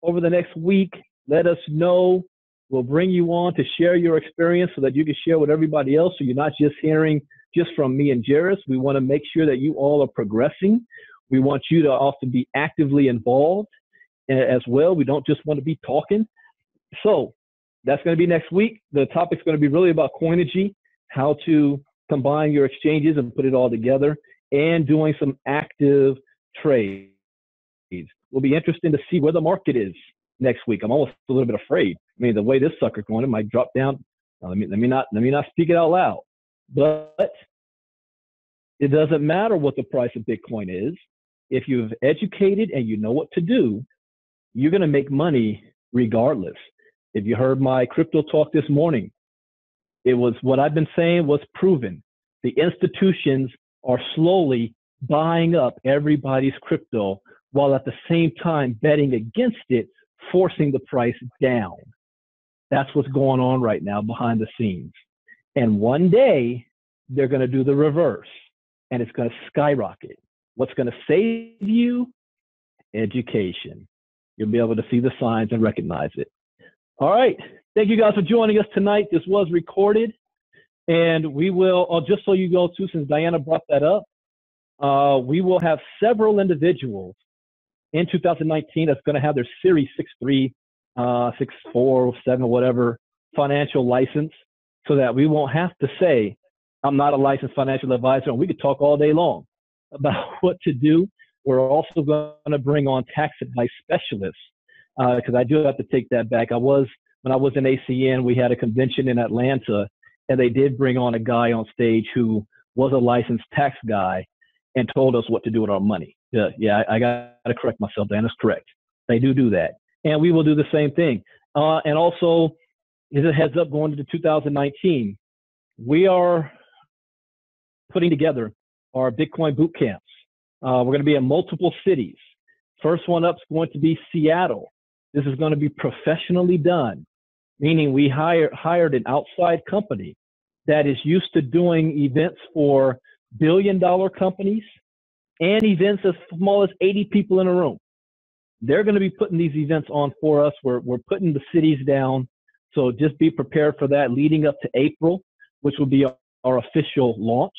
over the next week, let us know. We'll bring you on to share your experience so that you can share with everybody else, so you're not just hearing just from me and Jeris. We want to make sure that you all are progressing. We want you to also be actively involved as well. We don't just want to be talking. So that's going to be next week. The topic's going to be really about Coinigy, how to combine your exchanges and put it all together, and doing some active trades. will be interesting to see where the market is next week. I'm almost a little bit afraid. I mean, the way this sucker's going, it might drop down. Let me not speak it out loud. But it doesn't matter what the price of Bitcoin is. If you've educated and you know what to do, you're going to make money regardless. If you heard my crypto talk this morning, it was what I've been saying was proven. The institutions are slowly buying up everybody's crypto while at the same time betting against it, forcing the price down. That's what's going on right now behind the scenes. And one day they're going to do the reverse and it's going to skyrocket. What's going to save you? Education. You'll be able to see the signs and recognize it. All right. Thank you guys for joining us tonight. This was recorded. And we will, just so you go too, since Diana brought that up, we will have several individuals in 2019 that's going to have their Series 6.3, 6.4, 7, whatever financial license, so that we won't have to say, I'm not a licensed financial advisor, and we could talk all day long about what to do. We're also going to bring on tax advice specialists, because I do have to take that back. When I was in ACN, we had a convention in Atlanta, and they did bring on a guy on stage who was a licensed tax guy and told us what to do with our money. Yeah, I got to correct myself. Dan is correct. They do that. And we will do the same thing. And also, as a heads up going into 2019, we are putting together our Bitcoin boot camps. We're going to be in multiple cities. First one up is going to be Seattle. This is going to be professionally done, meaning we hired an outside company that is used to doing events for billion-dollar companies and events as small as 80 people in a room. They're going to be putting these events on for us. We're putting the cities down. So just be prepared for that leading up to April, which will be our official launch.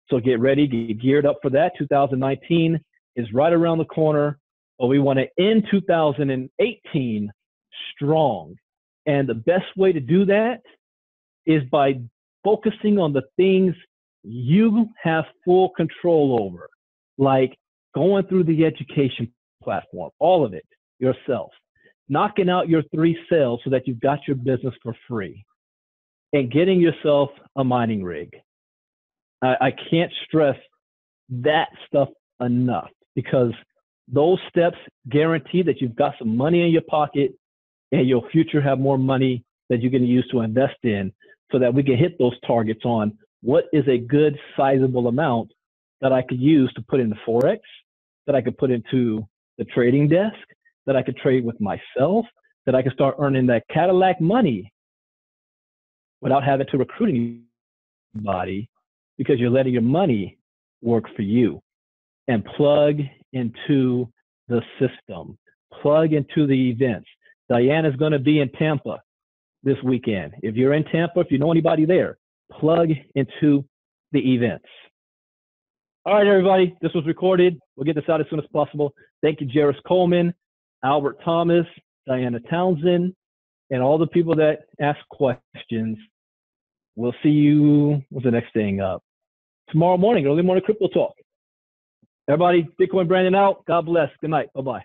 So get ready, get geared up for that. 2019 is right around the corner, but we want to end 2018 strong. And the best way to do that is by focusing on the things you have full control over, like going through the education platform, all of it yourself, knocking out your 3 sales so that you've got your business for free, and getting yourself a mining rig. I can't stress that stuff enough, because those steps guarantee that you've got some money in your pocket and your future have more money that you can use to invest in, so that we can hit those targets on what is a good sizable amount that I could use to put into Forex, that I could put into the trading desk, that I could trade with myself, that I could start earning that Cadillac money without having to recruit anybody, because you're letting your money work for you. And plug into the system, plug into the events. Diana's going to be in Tampa this weekend. If you're in Tampa, if you know anybody there, plug into the events. All right, everybody, this was recorded. We'll get this out as soon as possible. Thank you, Jeris Coleman, Albert Thomas, Diana Townsend, and all the people that ask questions. We'll see you, what's the next thing up? Tomorrow morning, early morning crypto talk. Everybody, Bitcoin Brandon out. God bless. Good night. Bye-bye.